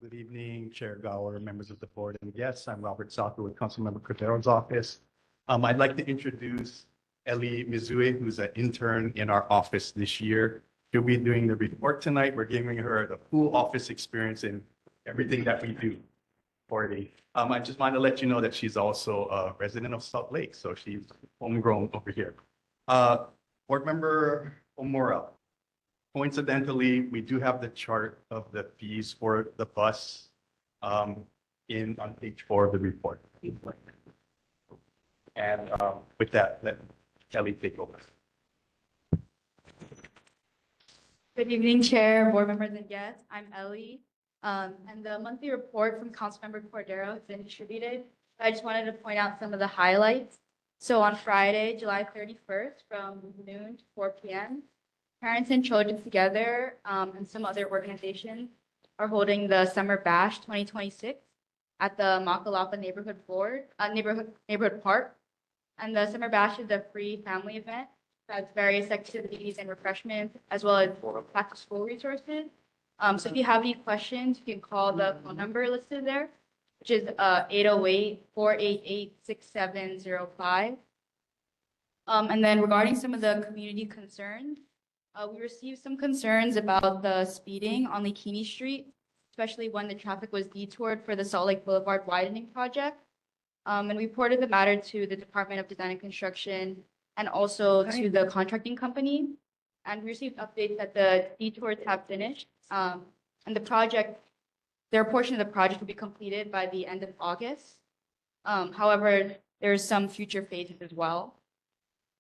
Good evening, Chair Gower, members of the board, and yes, I'm Robert Soccer with Councilmember Cordero's office. I'd like to introduce Ellie Mizue, who's an intern in our office this year. She'll be doing the report tonight. We're giving her the full office experience in everything that we do for the. I just want to let you know that she's also a resident of Salt Lake, so she's homegrown over here. Board member Omura. Coincidentally, we do have the chart of the fees for the bus on page 4 of the report. And with that, let Kelly take over. Good evening, Chair, board members, and guests. I'm Ellie. And the monthly report from Councilmember Cordero has been distributed. I just wanted to point out some of the highlights. So on Friday, July 31st, from noon to 4 p.m., Parents and Children Together and some other organizations are holding the Summer Bash 2026 at the Makalapa Neighborhood Park. And the Summer Bash is a free family event that has various activities and refreshments, as well as back to school resources. So if you have any questions, you can call the phone number listed there, which is 808-488-6705. And then regarding some of the community concerns, we received some concerns about the speeding on Likini Street, especially when the traffic was detoured for the Salt Lake Boulevard widening project. and we reported the matter to the Department of Design and Construction and also to the contracting company. And we received updates that the detours have finished. And the project, their portion of the project will be completed by the end of August. However, there's some future phases as well.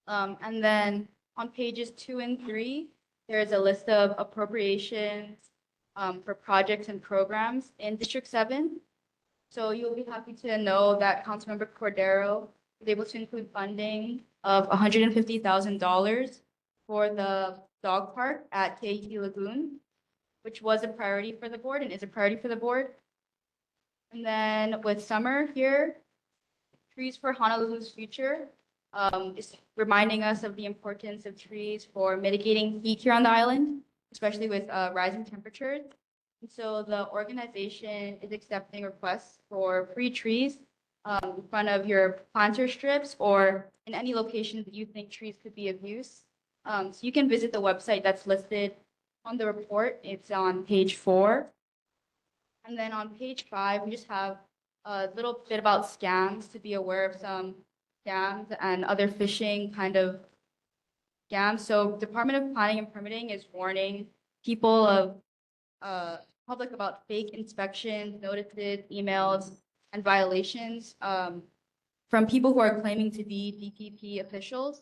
And then on pages 2 and 3, there's a list of appropriations for projects and programs in District 7. So you'll be happy to know that Councilmember Cordero was able to include funding of $150,000 for the dog park at Keiki Lagoon, which was a priority for the board and is a priority for the board. And then with summer here, Trees for Honolulu's Future is reminding us of the importance of trees for mitigating heat here on the island, especially with rising temperatures. And so the organization is accepting requests for free trees in front of your planter strips or in any location that you think trees could be of use. So you can visit the website that's listed on the report. It's on page 4. And then on page 5, we just have a little bit about scams, to be aware of some scams and other phishing kind of scams. So Department of Planning and Permitting is warning people of public about fake inspections, notices, emails, and violations from people who are claiming to be DPP officials.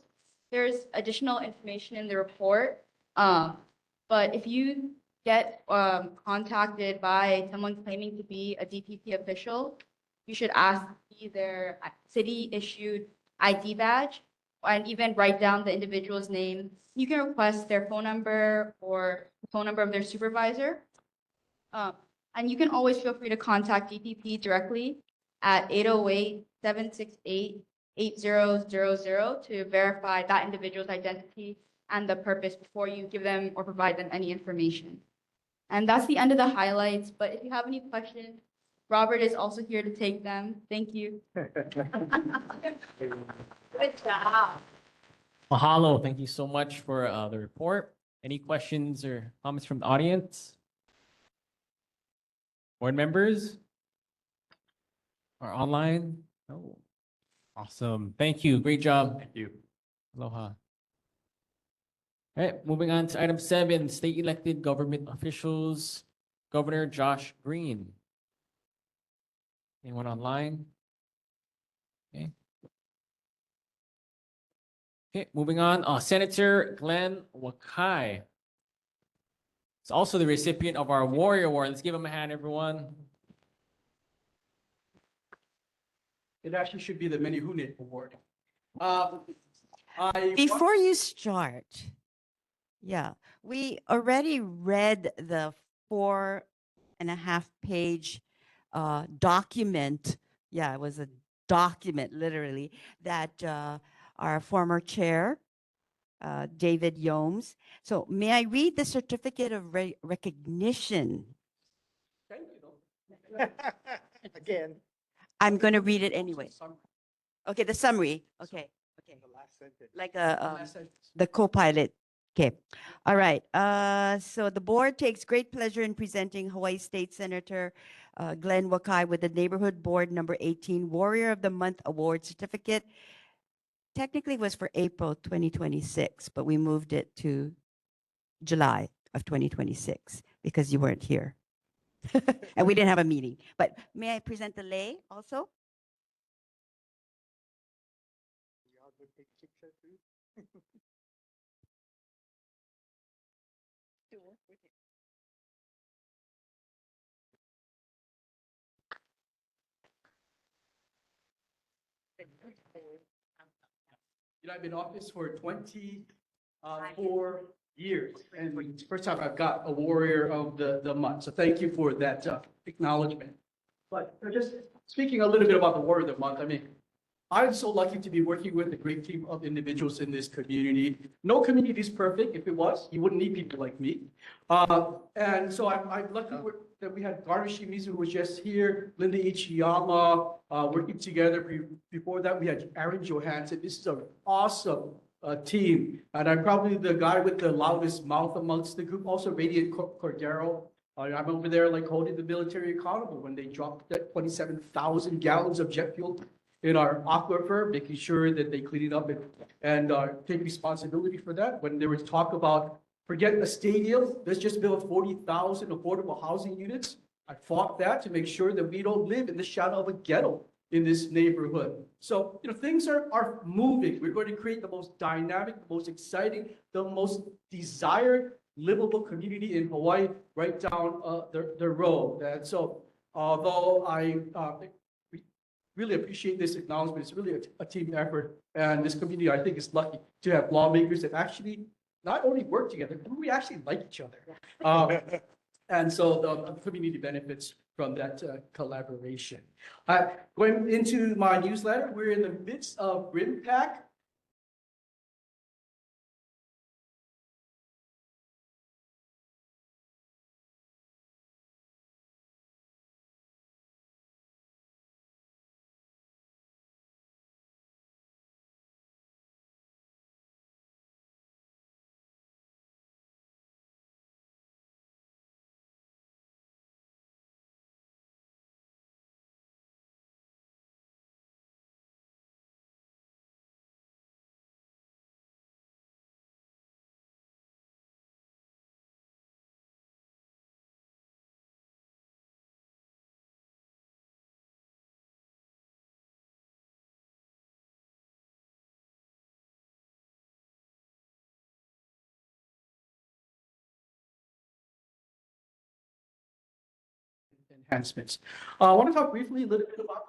There's additional information in the report, but if you get contacted by someone claiming to be a DPP official, you should ask their city-issued ID badge and even write down the individual's name. You can request their phone number or the phone number of their supervisor. And you can always feel free to contact DPP directly at 808-768-8000 to verify that individual's identity and the purpose before you give them or provide them any information. And that's the end of the highlights, but if you have any questions, Robert is also here to take them. Thank you. Good job. Mahalo. Thank you so much for the report. Any questions or comments from the audience? Board members? Or online? Oh, awesome. Thank you. Great job. Thank you. Aloha. All right, moving on to item 7, state elected government officials, Governor Josh Green. Anyone online? Okay. Okay, moving on. Senator Glenn Wakai. He's also the recipient of our Warrior Award. Let's give him a hand, everyone. It actually should be the Menihune Award. Before you start, yeah, we already read the 4.5-page document. Yeah, it was a document, literally, that our former chair, David Yomes. So may I read the certificate of recognition? Thank you. Again. I'm going to read it anyway. Okay, the summary. Okay, okay. The last sentence. Like the co-pilot. Okay. All right. So the board takes great pleasure in presenting Hawaii State Senator Glenn Wakai with the Neighborhood Board number 18 Warrior of the Month Award certificate. Technically it was for April 2026, but we moved it to July of 2026 because you weren't here. And we didn't have a meeting. But may I present the lei also? I've been in office for 24 years, and it's the first time I've got a Warrior of the Month. So thank you for that acknowledgement. But just speaking a little bit about the Warrior of the Month, I mean, I'm so lucky to be working with a great team of individuals in this community. No community is perfect. If it was, you wouldn't need people like me. And so I'm lucky that we had Garner Shimizu, who was just here, Linda Ichiyama, working together. Before that, we had Aaron Johansson. This is an awesome team. And I'm probably the guy with the loudest mouth amongst the group. Also, Radiant Cordero. I'm over there like holding the military accountable when they dropped that 27,000 gallons of jet fuel in our aquifer, making sure that they clean it up and take responsibility for that. When there was talk about, forget a stadium, let's just build 40,000 affordable housing units. I fought that to make sure that we don't live in the shadow of a ghetto in this neighborhood. So, things are moving. We're going to create the most dynamic, the most exciting, the most desired livable community in Hawaii right down the road. And so, although I really appreciate this acknowledgement, it's really a team effort. And this community, I think, is lucky to have lawmakers that actually not only work together, but we actually like each other. And so the community benefits from that collaboration. Going into my newsletter, we're in the midst of RIMPAC. Enhancements. I want to talk briefly a little bit about.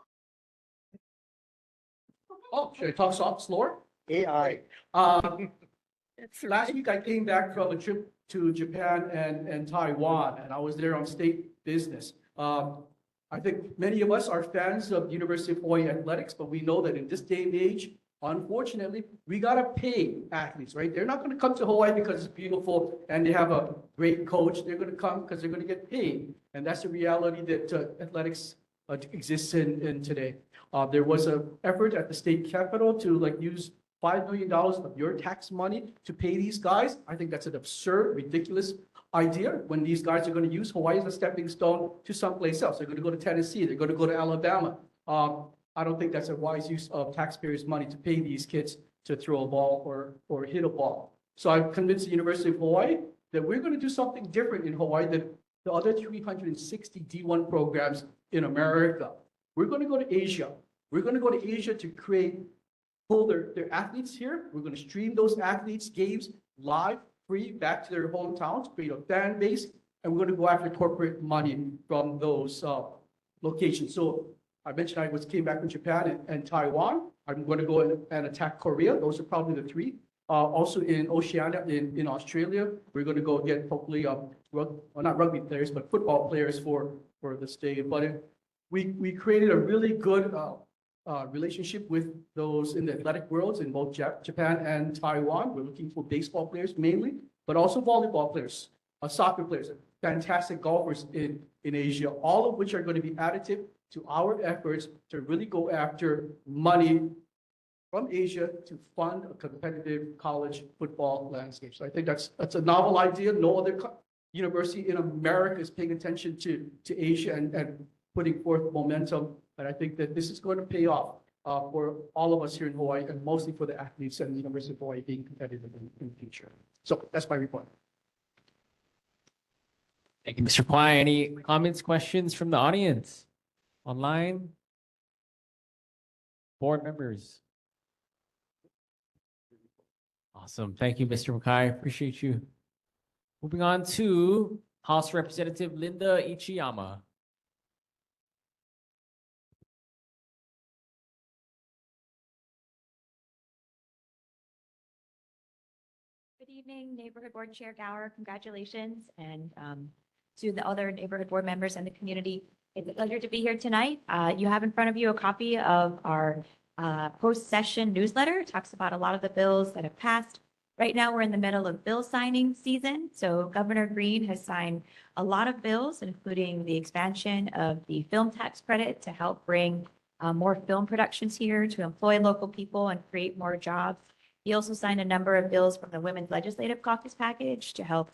Oh, should I talk slower? AI. Last week I came back from a trip to Japan and Taiwan, and I was there on state business. I think many of us are fans of University of Hawaii athletics, but we know that in this day and age, unfortunately, we gotta pay athletes, right? They're not gonna come to Hawaii because it's beautiful and they have a great coach. They're gonna come because they're gonna get paid. And that's the reality that athletics exists in today. There was an effort at the state capitol to use $5 million of your tax money to pay these guys. I think that's an absurd, ridiculous idea when these guys are going to use Hawaii as a stepping stone to someplace else. They're going to go to Tennessee. They're going to go to Alabama. I don't think that's a wise use of taxpayers' money to pay these kids to throw a ball or hit a ball. So I've convinced the University of Hawaii that we're going to do something different in Hawaii than the other 360 D1 programs in America. We're going to go to Asia. We're going to go to Asia to pull their athletes here. We're going to stream those athletes' games live, free, back to their hometowns, create a fan base, and we're going to go after corporate money from those locations. So I mentioned I came back from Japan and Taiwan. I'm going to go and attack Korea. Those are probably the three. Also in Oceania, in Australia, we're going to go get hopefully, not rugby players, but football players for the state. But we created a really good relationship with those in the athletic worlds in both Japan and Taiwan. We're looking for baseball players mainly, but also volleyball players, soccer players, fantastic golfers in Asia, all of which are going to be additive to our efforts to really go after money from Asia to fund a competitive college football landscape. So I think that's a novel idea. No other university in America is paying attention to Asia and putting forth momentum. And I think that this is going to pay off for all of us here in Hawaii, and mostly for the athletes and the University of Hawaii being competitive in the future. So that's my report. Thank you, Mr. Kwai. Any comments, questions from the audience? Online? Board members? Awesome. Thank you, Mr. Mackay. Appreciate you. Moving on to House Representative Linda Ichiyama. Good evening, Neighborhood Board Chair Gower. Congratulations. And to the other neighborhood board members and the community, it's a pleasure to be here tonight. You have in front of you a copy of our post-session newsletter. It talks about a lot of the bills that have passed. Right now, we're in the middle of bill signing season. So Governor Green has signed a lot of bills, including the expansion of the film tax credit to help bring more film productions here, to employ local people and create more jobs. He also signed a number of bills from the Women's Legislative Caucus package to help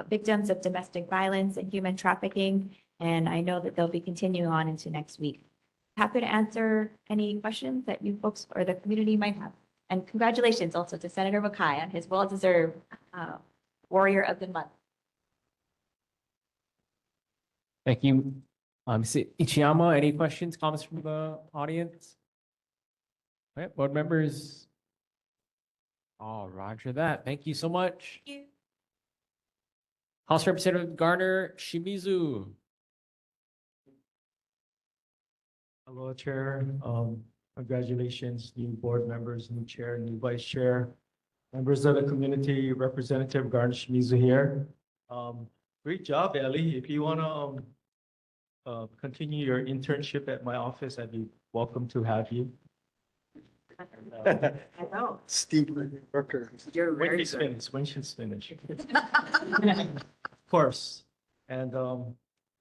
victims of domestic violence and human trafficking. And I know that they'll be continuing on into next week. happy to answer any questions that you folks or the community might have. And congratulations also to Senator Mackay on his well-deserved Warrior of the Month. Thank you. Ms. Ichiyama, any questions, comments from the audience? All right, board members. Oh, roger that. Thank you so much. Thank you. House Representative Garner Shimizu. Hello, Chair. Congratulations, new board members, new chair, new vice chair, members of the community, Representative Garner Shimizu here. Great job, Ellie. If you want to continue your internship at my office, I'd be welcome to have you. I know. Steve Worker. You're When very she's good. finished, when she's finished. Of course. And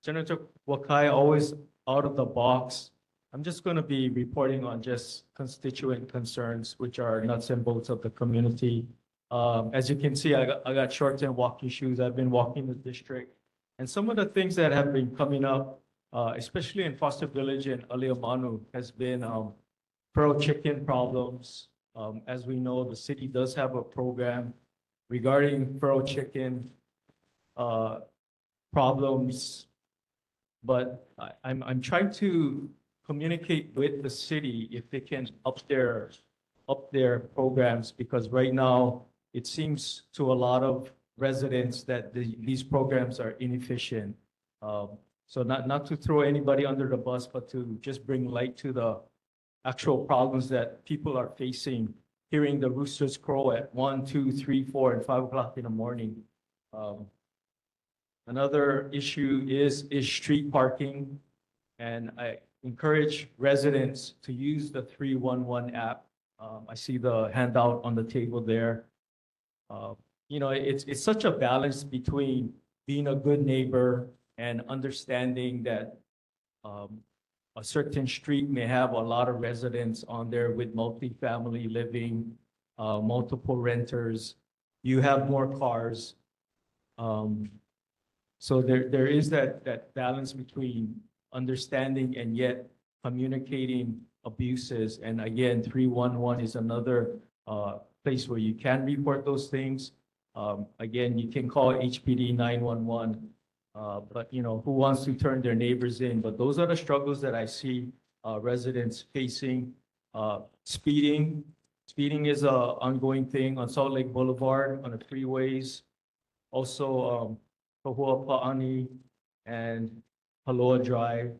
Senator Wakai, always out of the box. I'm just going to be reporting on just constituent concerns, which are nuts and bolts of the community. As you can see, I got shorts and walking shoes. I've been walking the district. And some of the things that have been coming up, especially in Foster Village and Āliamanu, has been feral chicken problems. As we know, the city does have a program regarding feral chicken problems. But I'm trying to communicate with the city if they can up their programs, because right now it seems to a lot of residents that these programs are inefficient. So not to throw anybody under the bus, but to just bring light to the actual problems that people are facing, hearing the roosters crow at 1, 2, 3, 4, and 5 o'clock in the morning. Another issue is street parking. And I encourage residents to use the 311 app. I see the handout on the table there. You know, it's such a balance between being a good neighbor and understanding that a certain street may have a lot of residents on there with multifamily living, multiple renters. You have more cars. So there is that balance between understanding and yet communicating abuses. And again, 311 is another place where you can report those things. Again, you can call HPD 911, but you know, who wants to turn their neighbors in? But those are the struggles that I see residents facing. Speeding is an ongoing thing on Salt Lake Boulevard, on the freeways. Also, Kahua Pa'ani and Haloa Drive.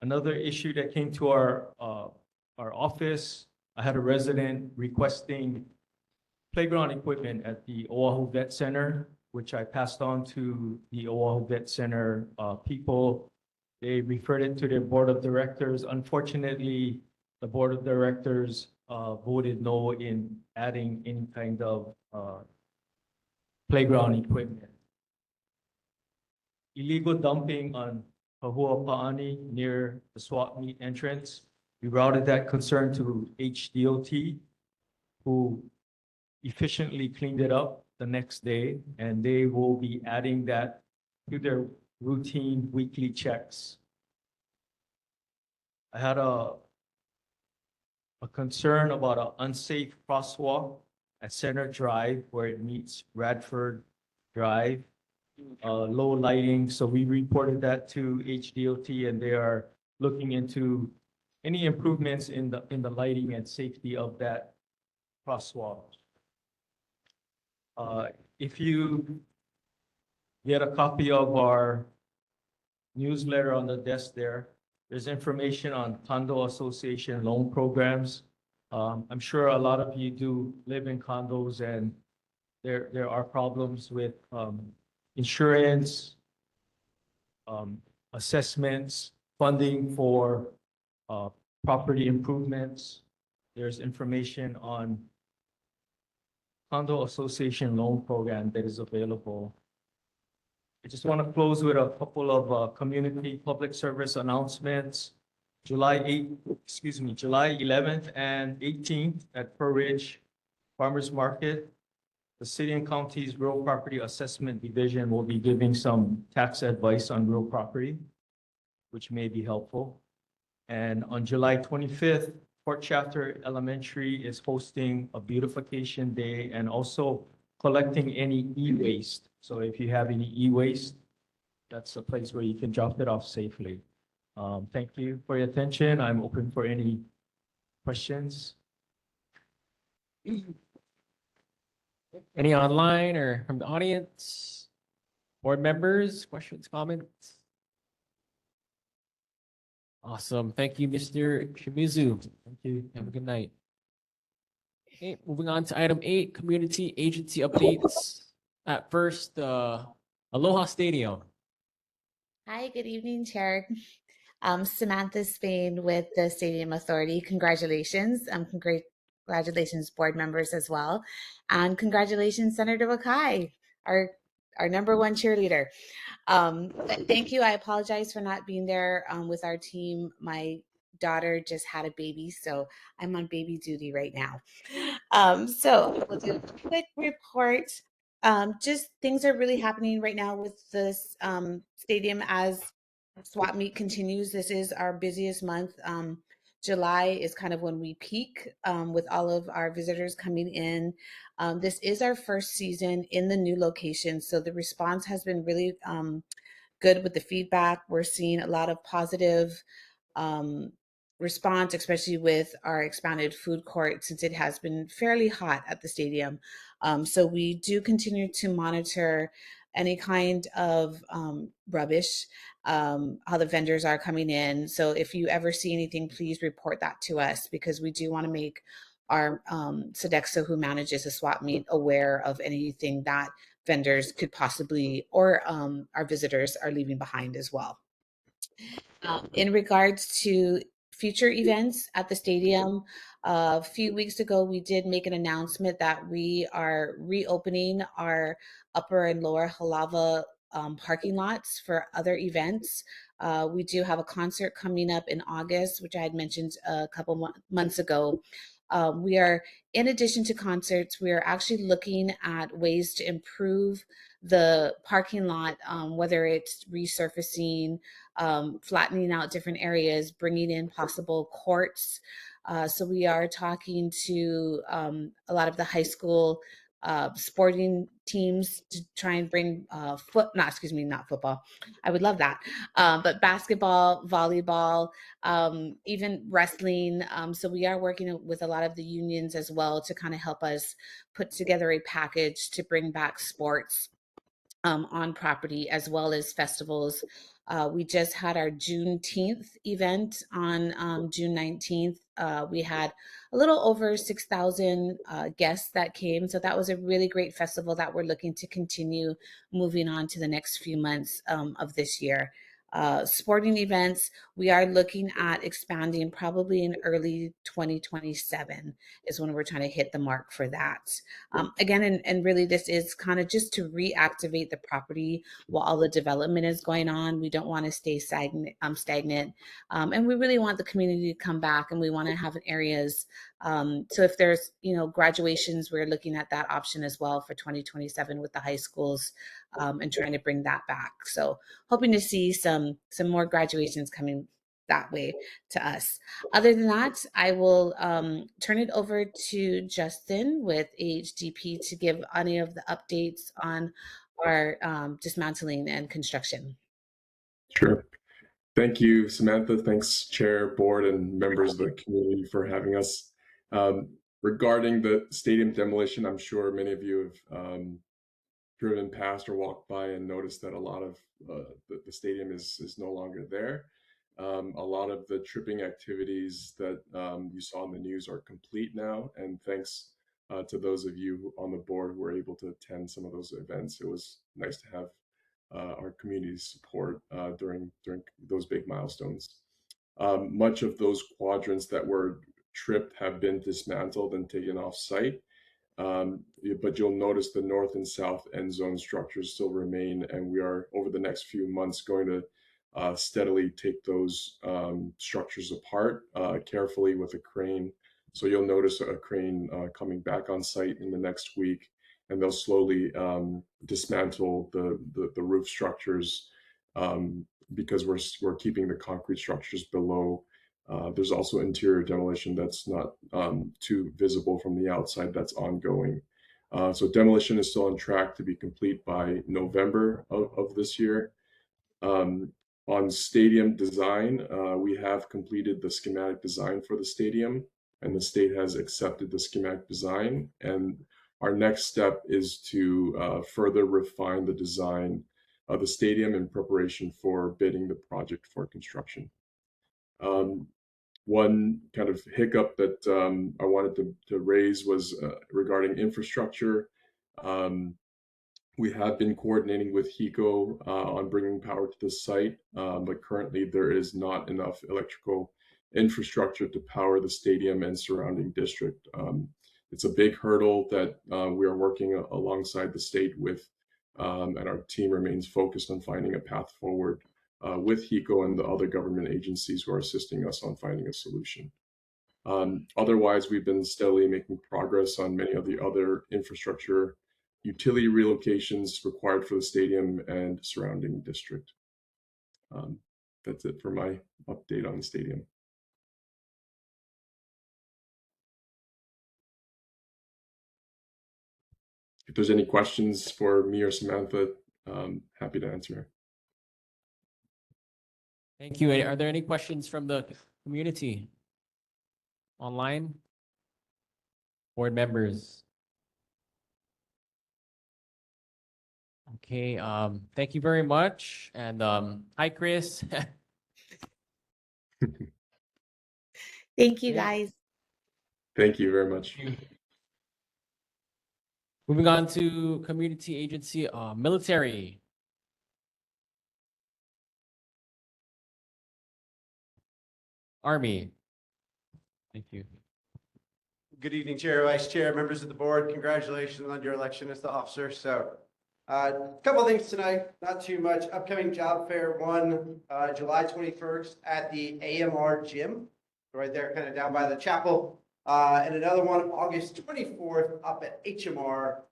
Another issue that came to our office, I had a resident requesting playground equipment at the Oahu Vet Center, which I passed on to the Oahu Vet Center people. They referred it to their board of directors. Unfortunately, the board of directors voted no in adding any kind of playground equipment. Illegal dumping on Kahua Pa'ani near the swap meet entrance. We routed that concern to HDOT, who efficiently cleaned it up the next day, and they will be adding that to their routine weekly checks. I had a concern about an unsafe crosswalk at Center Drive where it meets Radford Drive. Low lighting, so we reported that to HDOT, and they are looking into any improvements in the lighting and safety of that crosswalk. If you get a copy of our newsletter on the desk there's information on condo association loan programs. I'm sure a lot of you do live in condos, and there are problems with insurance, assessments, funding for property improvements. There's information on condo association loan program that is available. I just want to close with a couple of community public service announcements. July 11th and 18th at Pearl Ridge Farmers Market. The city and county's real property assessment division will be giving some tax advice on real property, which may be helpful. And on July 25th, Port Chapter Elementary is hosting a beautification day and also collecting any e-waste. So if you have any e-waste, that's a place where you can drop it off safely. Thank you for your attention. I'm open for any questions. Any online or from the audience? Board members, questions, comments? Awesome. Thank you, Mr. Shimizu. Thank you. Have a good night. Okay, moving on to item 8, community agency updates. At first, Aloha Stadium. Hi, good evening, Chair. Samantha Spain with the Stadium Authority. Congratulations. Congratulations, board members as well. And congratulations, Senator Wakai, our #1 cheerleader. Thank you. I apologize for not being there with our team. My daughter just had a baby, so I'm on baby duty right now. So we'll do a quick report. Just things are really happening right now with this stadium as swap meet continues. This is our busiest month. July is kind of when we peak with all of our visitors coming in. This is our first season in the new location, so the response has been really good with the feedback. We're seeing a lot of positive response, especially with our expanded food court, since it has been fairly hot at the stadium. So we do continue to monitor any kind of rubbish, how the vendors are coming in. So if you ever see anything, please report that to us, because we do want to make our Sodexo, who manages the swap meet, aware of anything that vendors could possibly, or our visitors are leaving behind as well. In regards to future events at the stadium, a few weeks ago, we did make an announcement that we are reopening our upper and lower Halava parking lots for other events. We do have a concert coming up in August, which I had mentioned a couple months ago. We are, in addition to concerts, we are actually looking at ways to improve the parking lot, whether it's resurfacing, flattening out different areas, bringing in possible courts. So we are talking to a lot of the high school sporting teams to try and bring not football. I would love that. But basketball, volleyball, even wrestling. So we are working with a lot of the unions as well to kind of help us put together a package to bring back sports on property, as well as festivals. We just had our Juneteenth event on June 19th. We had a little over 6,000 guests that came. So that was a really great festival that we're looking to continue moving on to the next few months of this year. Sporting events, we are looking at expanding probably in early 2027 is when we're trying to hit the mark for that. Again, and really this is kind of just to reactivate the property while all the development is going on. We don't want to stay stagnant. And we really want the community to come back, and we want to have areas. So if there's, graduations, we're looking at that option as well for 2027 with the high schools, and trying to bring that back. So hoping to see some more graduations coming that way to us. Other than that, I will turn it over to Justin with HDP to give any of the updates on our dismantling and construction. Sure. Thank you, Samantha. Thanks, Chair, Board, and members of the community for having us. Regarding the stadium demolition, I'm sure many of you have driven past or walked by and noticed that a lot of the stadium is no longer there. A lot of the tripping activities that you saw in the news are complete now, and thanks to those of you on the board who were able to attend some of those events. It was nice to have our community's support during those big milestones. Much of those quadrants that were tripped have been dismantled and taken off site. But you'll notice the north and south end zone structures still remain, and we are, over the next few months, going to steadily take those structures apart carefully with a crane. So you'll notice a crane coming back on site in the next week, and they'll slowly dismantle the roof structures because we're keeping the concrete structures below There's also interior demolition that's not too visible from the outside that's ongoing. So demolition is still on track to be complete by November of this year. On stadium design, we have completed the schematic design for the stadium, and the state has accepted the schematic design. And our next step is to further refine the design of the stadium in preparation for bidding the project for construction. One kind of hiccup that I wanted to raise was regarding infrastructure. We have been coordinating with HECO on bringing power to the site, but currently there is not enough electrical infrastructure to power the stadium and surrounding district. It's a big hurdle that we are working alongside the state with, and our team remains focused on finding a path forward with HECO and the other government agencies who are assisting us on finding a solution. Otherwise, we've been steadily making progress on many of the other infrastructure utility relocations required for the stadium and surrounding district. That's it for my update on the stadium. If there's any questions for me or Samantha, happy to answer. Thank you. Are there any questions from the community online? Board members? Okay, thank you very much. And hi, Chris. Thank you, Yeah. guys. Thank you very much. Moving on to community agency, military. Army. Thank you. Good evening, Chair, Vice Chair, members of the board. Congratulations on your election as the officer. So a couple of things tonight, not too much. Upcoming job fair, one July 21st at the AMR gym, right there, kind of down by the chapel. And another one August 24th up at HMR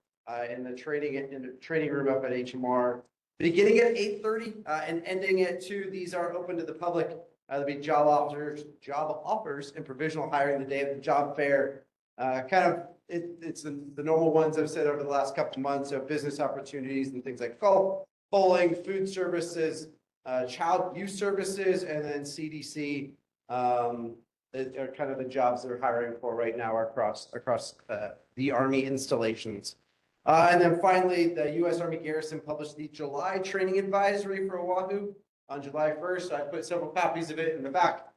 in the training room up at HMR. Beginning at 8:30 and ending at 2. These are open to the public. There'll be job offers, and provisional hiring the day of the job fair. It's the normal ones I've said over the last couple of months of business opportunities and things like golf, bowling, food services, child youth services, and then CDC are kind of the jobs they're hiring for right now across the Army installations. And then finally, the U.S. Army Garrison published the July training advisory for Oahu on July 1st. I put several copies of it in the back.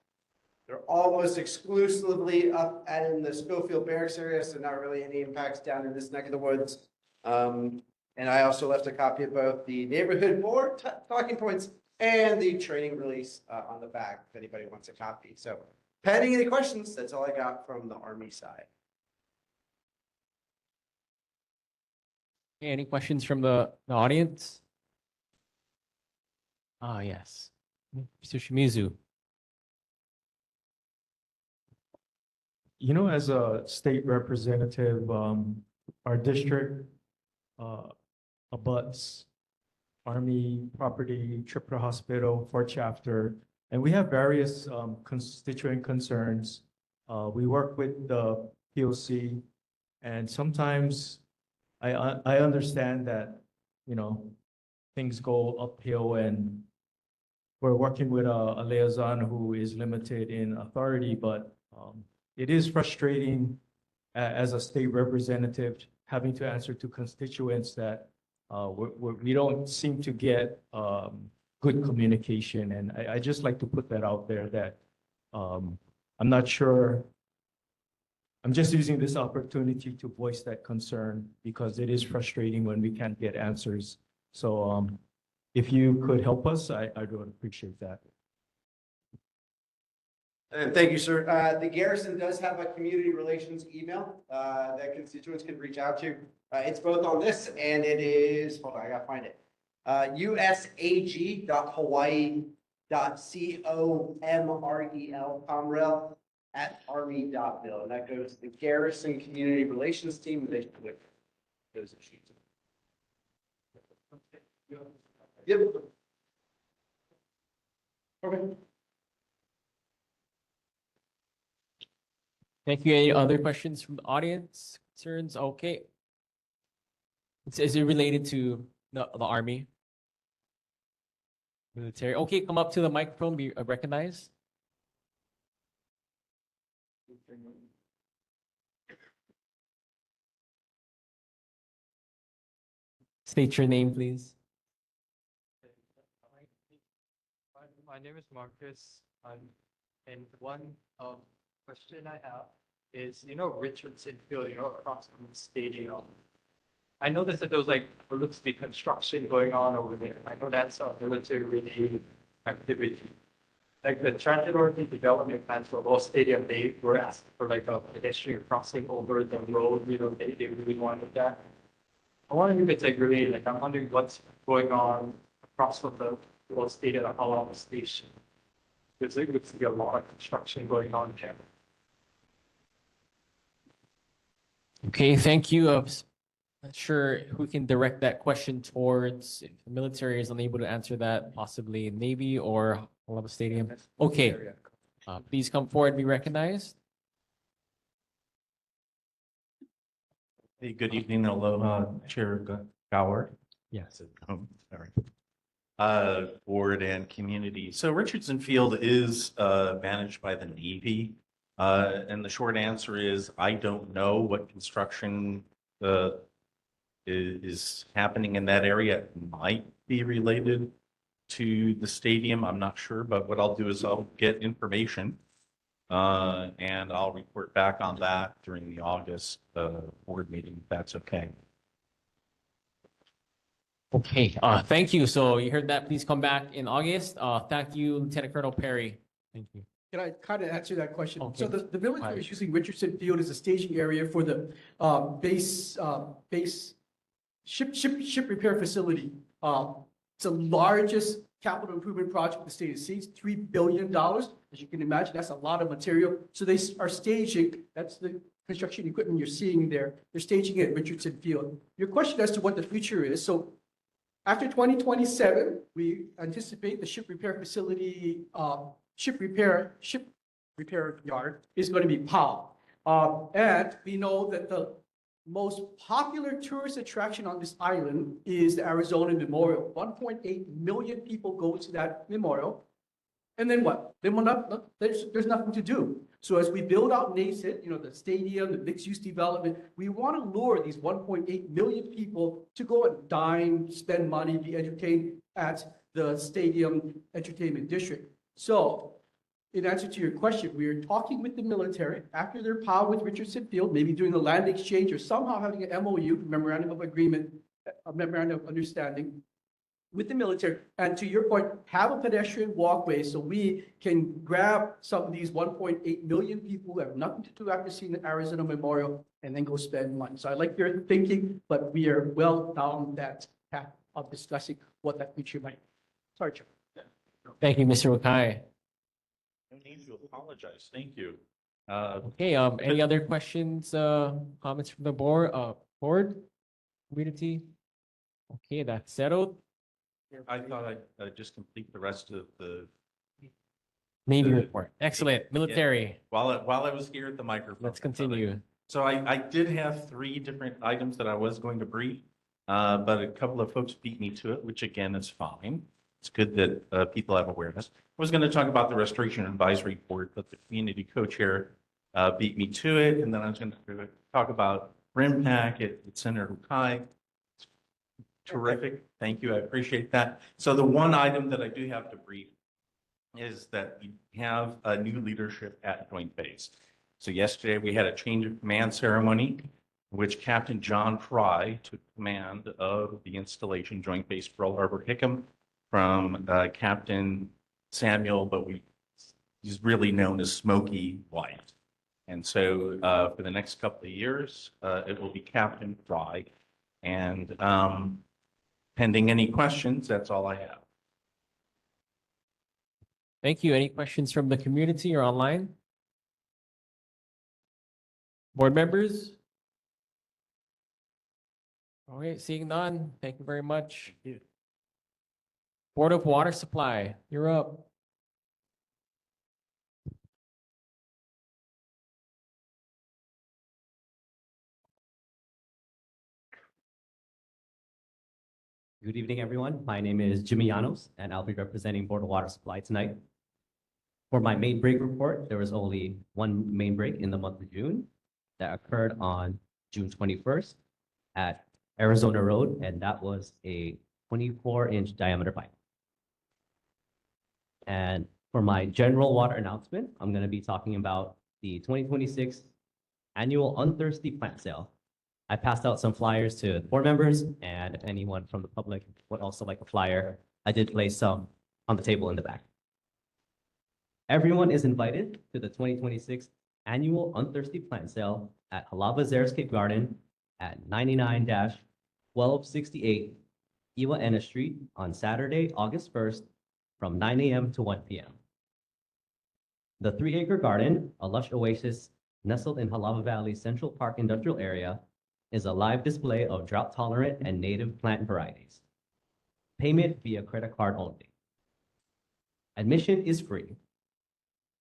They're almost exclusively up in the Schofield Barracks area, so not really any impacts down in this neck of the woods. And I also left a copy of both the neighborhood board talking points and the training release on the back if anybody wants a copy. So pending any questions, that's all I got from the Army side. Okay, any questions from the audience? Ah, yes. Mr. Shimizu. You know, as a state representative, our district abuts Army property, Tripura Hospital, Fort Chafter, and we have various constituent concerns. We work with the POC, and sometimes I understand that, you know, things go uphill, and we're working with a liaison who is limited in authority, but it is frustrating as a state representative having to answer to constituents that we don't seem to get good communication. And I just like to put that out there that I'm not sure. I'm just using this opportunity to voice that concern because it is frustrating when we can't get answers. So if you could help us, I would appreciate that. And thank you, sir. The Garrison does have a community relations email that constituents can reach out to. It's both on this and it is, hold on, I gotta find it. usag.hawaii.comrel@army.mil. And that goes to the Garrison Community Relations Team. And they click those issues. Yep. Okay. Thank you. Any other questions from the audience? Concerns? Okay. Is it related to the Army? Military? Okay, come up to the microphone, be recognized. State your name, please. My name is Marcus. And one question I have is, Richardson Field, across from the stadium. I noticed that there was looks to be construction going on over there. I know that's a military activity. Like the transit authority development plans for both stadium, they were asking for a pedestrian crossing over the road, they really wanted that. I wonder if it's related, I'm wondering what's going on across from the old stadium at Āliamanu Station. Because there looks to be a lot of construction going on there. Okay, thank you. Not sure who can direct that question towards. If the military is unable to answer that, possibly Navy or Āliamanu Stadium. Okay, please come forward and be recognized. Hey, good evening. Aloha, Chair Gower. Yes. Sorry. Board and community. So Richardson Field is managed by the Navy. And the short answer is I don't know what construction is happening in that area. It might be related to the stadium. I'm not sure, but what I'll do is I'll get information and I'll report back on that during the August board meeting, if that's okay. Okay, thank you. So you heard that. Please come back in August. Thank you, Lieutenant Colonel Perry. Thank you. Can I kind of answer that question? So Okay. the military is using Richardson Field as a staging area for the base ship repair facility. It's the largest capital improvement project in the state of States, $3 billion. As you can imagine, that's a lot of material. So they are staging, that's the construction equipment you're seeing there. They're staging it at Richardson Field. Your question as to what the future is. So after 2027, we anticipate the ship repair facility, ship repair yard is going to be POW. And we know that the most popular tourist attraction on this island is the Arizona Memorial. 1.8 million people go to that memorial. And then what? Then there's nothing to do. So as we build out NASIT, the stadium, the mixed-use development, we want to lure these 1.8 million people to go and dine, spend money, be entertained at the stadium entertainment district. So in answer to your question, we are talking with the military after their POW with Richardson Field, maybe doing a land exchange or somehow having an MOU, memorandum of agreement, a memorandum of understanding with the military. And to your point, have a pedestrian walkway so we can grab some of these 1.8 million people who have nothing to do after seeing the Arizona Memorial and then go spend money. So I like your thinking, but we are well down that path of discussing what that future might be. Sorry, Chair. Thank you, Mr. Wakai. No need to apologize. Thank you. Okay, any other questions, comments from the board, community? Okay, that's settled. I thought I'd just complete the rest of the Navy report. Excellent. Military. Yeah. While I was here at the microphone. Let's continue. So I did have 3 different items that I was going to brief, but a couple of folks beat me to it, which again is fine. It's good that people have awareness. I was going to talk about the Restoration Advisory Board, but the community co-chair beat me to it. And then I was going to talk about RIMPAC at Senator Hukai. Terrific. Thank you. I appreciate that. So the one item that I do have to brief is that we have a new leadership at Joint Base. So yesterday we had a change of command ceremony in which Captain John Fry took command of the installation Joint Base Pearl Harbor Hickam from Captain Samuel, but he's really known as Smokey White. And so for the next couple of years, it will be Captain Fry. And pending any questions, that's all I have. Thank you. Any questions from the community or online? Board members? All right, seeing none. Thank you very much. Board of Water Supply, you're up. Good evening, everyone. My name is Jimmy Llanos, and I'll be representing Board of Water Supply tonight. For my main break report, there was only one main break in the month of June that occurred on June 21st at Arizona Road, and that was a 24-inch diameter pipe. And for my general water announcement, I'm going to be talking about the 2026 annual Unthirsty Plant Sale. I passed out some flyers to board members, and if anyone from the public would also like a flyer, I did place some on the table in the back. Everyone is invited to the 2026 annual Unthirsty Plant Sale at Halava Xeriscape Garden at 99-1268 Iwa Ena Street on Saturday, August 1st from 9 a.m. to 1 p.m. The 3-acre garden, a lush oasis nestled in Halava Valley Central Park Industrial Area, is a live display of drought-tolerant and native plant varieties. Payment via credit card only. Admission is free.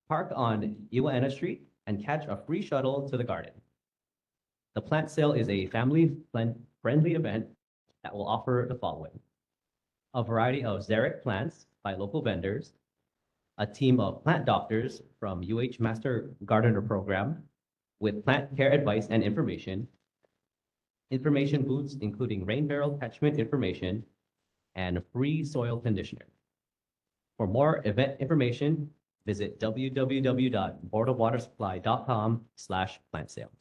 Park on Iwa Ena Street and catch a free shuttle to the garden. The plant sale is a family-friendly event that will offer the following: a variety of xeric plants by local vendors, a team of plant doctors from UH Master Gardener Program with plant care advice and information booths including rain barrel catchment information, and free soil conditioner. For more event information, visit www.boardofwatersupply.com/plant sale.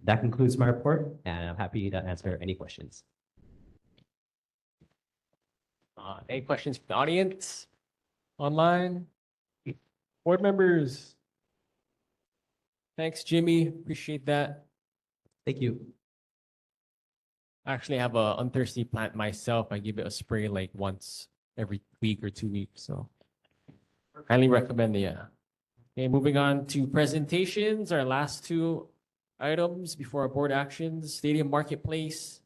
That concludes my report, and I'm happy to answer any questions. Any questions from the audience? Online? Board members? Thanks, Jimmy. Appreciate that. Thank you. I actually have a unthirsty plant myself. I give it a spray like once every week or 2 weeks. So highly recommend it. Yeah. Okay, moving on to presentations. Our last two items before our board actions. Stadium Marketplace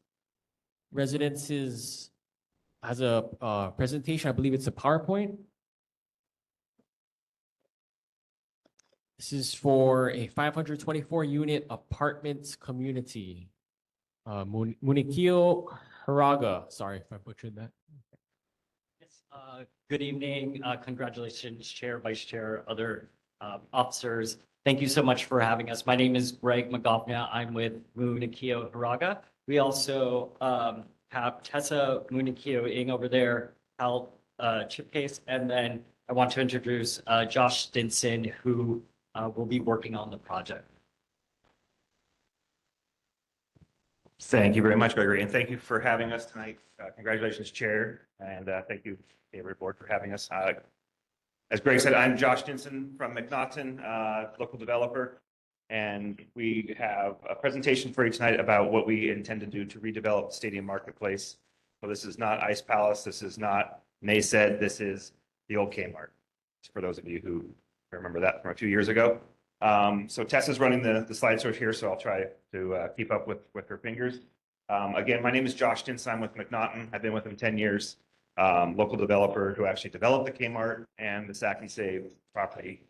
Residences has a presentation. I believe it's a PowerPoint. This is for a 524 unit apartments community. Munikio Haraga. Sorry if I butchered that. Good evening. Congratulations, Chair, Vice Chair, other officers. Thank you so much for having us. My name is Greg McGoffna. I'm with Munikio Haraga. We also have Tessa Munikio-ing over there, help chip case. And then I want to introduce Josh Stinson, who will be working on the project. Thank you very much, Gregory, and thank you for having us tonight. Congratulations, Chair, and thank you, David Board, for having us. As Greg said, I'm Josh Stinson from McNaughton, local developer, and we have a presentation for you tonight about what we intend to do to redevelop Stadium Marketplace. So this is not Ice Palace, this is not NASED, this is the old Kmart, for those of you who remember that from a few years ago. So Tessa's running the slideshow here, so I'll try to keep up with her fingers. Again, my name is Josh Stinson. I'm with McNaughton. I've been with them 10 years. Local developer who actually developed the Kmart and the Sack and Save property.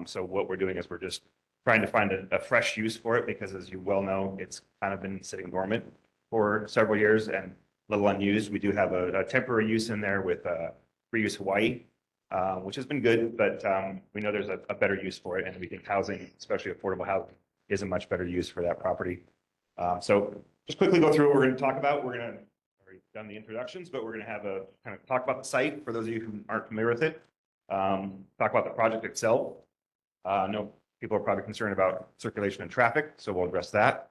So what we're doing is we're just trying to find a fresh use for it because, as you well know, it's kind of been sitting dormant for several years and a little unused. We do have a temporary use in there with Reuse Hawaii, which has been good, but we know there's a better use for it, and we think housing, especially affordable housing, is a much better use for that property. So just quickly go through what we're going to talk about. We're going to already done the introductions, but we're going to have a kind of talk about the site for those of you who aren't familiar with it. Talk about the project itself. I know people are probably concerned about circulation and traffic, so we'll address that.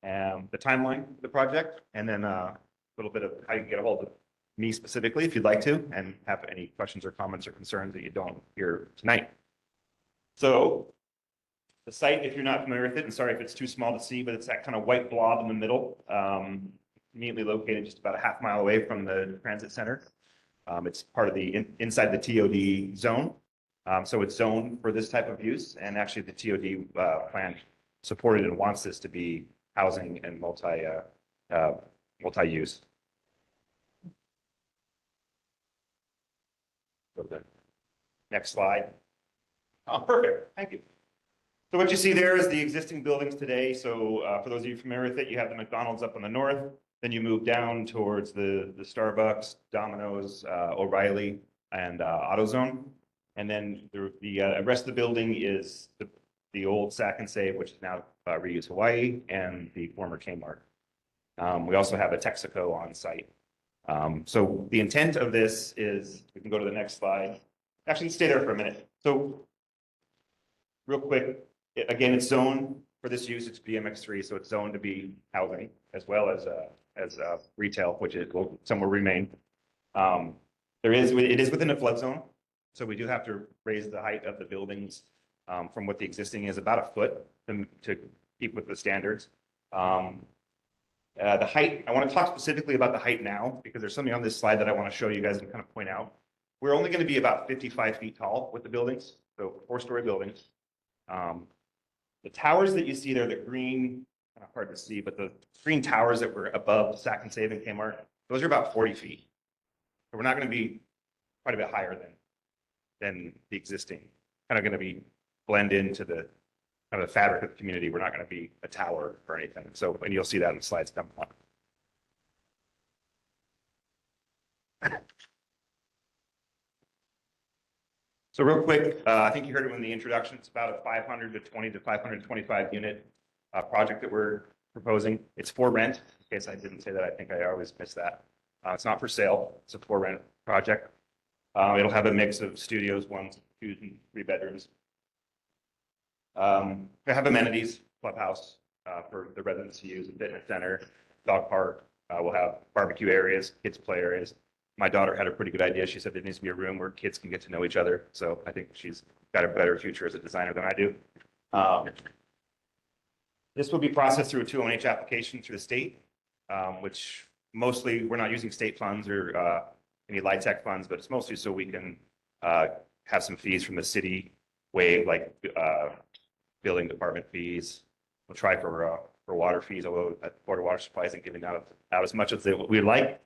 The timeline of the project, and then a little bit of how you can get a hold of me specifically if you'd like to, and have any questions or comments or concerns that you don't hear tonight. So the site, if you're not familiar with it, and sorry if it's too small to see, but it's that kind of white blob in the middle, immediately located just about a half mile away from the transit center. It's part of the inside the TOD zone. So it's zoned for this type of use, and actually the TOD plan supported and wants this to be housing and multi-use. Go to the next slide. Oh, perfect. Thank you. So what you see there is the existing buildings today. So for those of you familiar with it, you have the McDonald's up on the north. Then you move down towards the Starbucks, Domino's, O'Reilly, and AutoZone. And then the rest of the building is the old Sack and Save, which is now Reuse Hawaii, and the former Kmart. We also have a Texaco on site. So the intent of this is, we can go to the next slide. Actually, stay there for a minute. So real quick, again, it's zoned for this use. It's BMX3, so it's zoned to be housing as well as retail, which some will remain. It is within a flood zone, so we do have to raise the height of the buildings from what the existing is about a foot to keep with the standards. The height, I want to talk specifically about the height now because there's something on this slide that I want to show you guys and kind of point out. We're only going to be about 55 feet tall with the buildings, so 4-story buildings. The towers that you see there, the green, kind of hard to see, but the green towers that were above Sack and Save and Kmart, those are about 40 feet. So we're not going to be quite a bit higher than the existing. Kind of going to be blend into the kind of the fabric of the community. We're not going to be a tower or anything. So, and you'll see that in the slides coming up. So real quick, I think you heard it in the introduction. It's about a 520 to 525 unit project that we're proposing. It's for rent. In case I didn't say that, I think I always miss that. It's not for sale. It's a for rent project. It'll have a mix of studios, 1, 2, and 3 bedrooms. We have amenities, clubhouse for the residents to use, a fitness center, dog park. We'll have barbecue areas, kids play areas. My daughter had a pretty good idea. She said there needs to be a room where kids can get to know each other. So I think she's got a better future as a designer than I do. This will be processed through a 201H application through the state, which mostly we're not using state funds or any LIHTC funds, but it's mostly so we can have some fees from the city waive, like building department fees. We'll try for water fees, although Board of Water Supply isn't giving out as much as we'd like.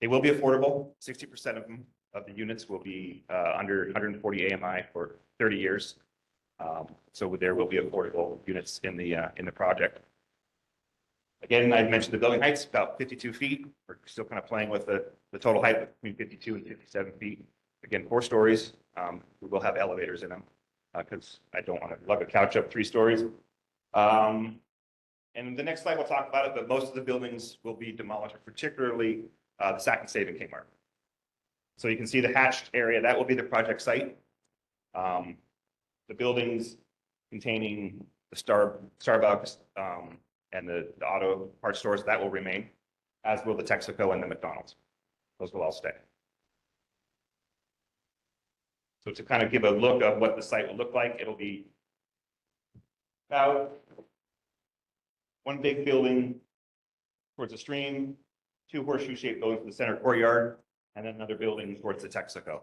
They will be affordable. 60% of the units will be under 140 AMI for 30 years. So there will be affordable units in the project. Again, I mentioned the building height's about 52 feet. We're still kind of playing with the total height between 52 and 57 feet. Again, 4 stories. We will have elevators in them because I don't want to lug a couch up 3 stories. And the next slide we'll talk about it, but most of the buildings will be demolished, particularly the Sack and Save and Kmart. So you can see the hatched area, that will be the project site. The buildings containing the Starbucks and the auto parts stores, that will remain, as will the Texaco and the McDonald's. Those will all stay. So to kind of give a look of what the site will look like, it'll be about 1 big building towards the stream, 2 horseshoe-shaped buildings in the center courtyard, and then another building towards the Texaco.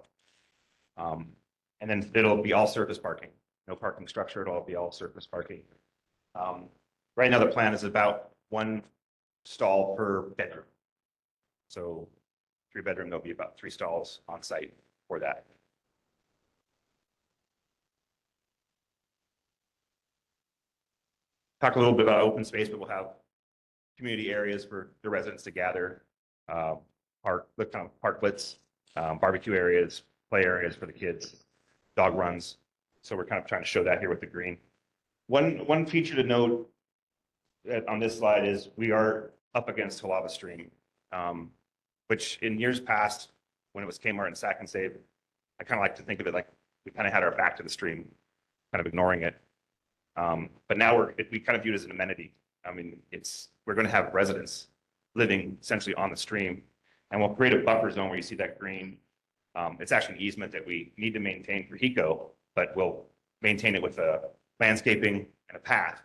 And then it'll be all surface parking. No parking structure, it'll all be all surface parking. Right now, the plan is about 1 stall per bedroom. So 3 bedroom, there'll be about 3 stalls on site for that. Talk a little bit about open space, but we'll have community areas for the residents to gather, parklets, barbecue areas, play areas for the kids, dog runs. So we're kind of trying to show that here with the green. One feature to note on this slide is we are up against Halava Stream, which in years past, when it was Kmart and Sack and Save, I kind of like to think of it like we kind of had our back to the stream, kind of ignoring it. But now we kind of view it as an amenity. I mean, we're going to have residents living essentially on the stream, and we'll create a buffer zone where you see that green. It's actually an easement that we need to maintain for HECO, but we'll maintain it with a landscaping and a path.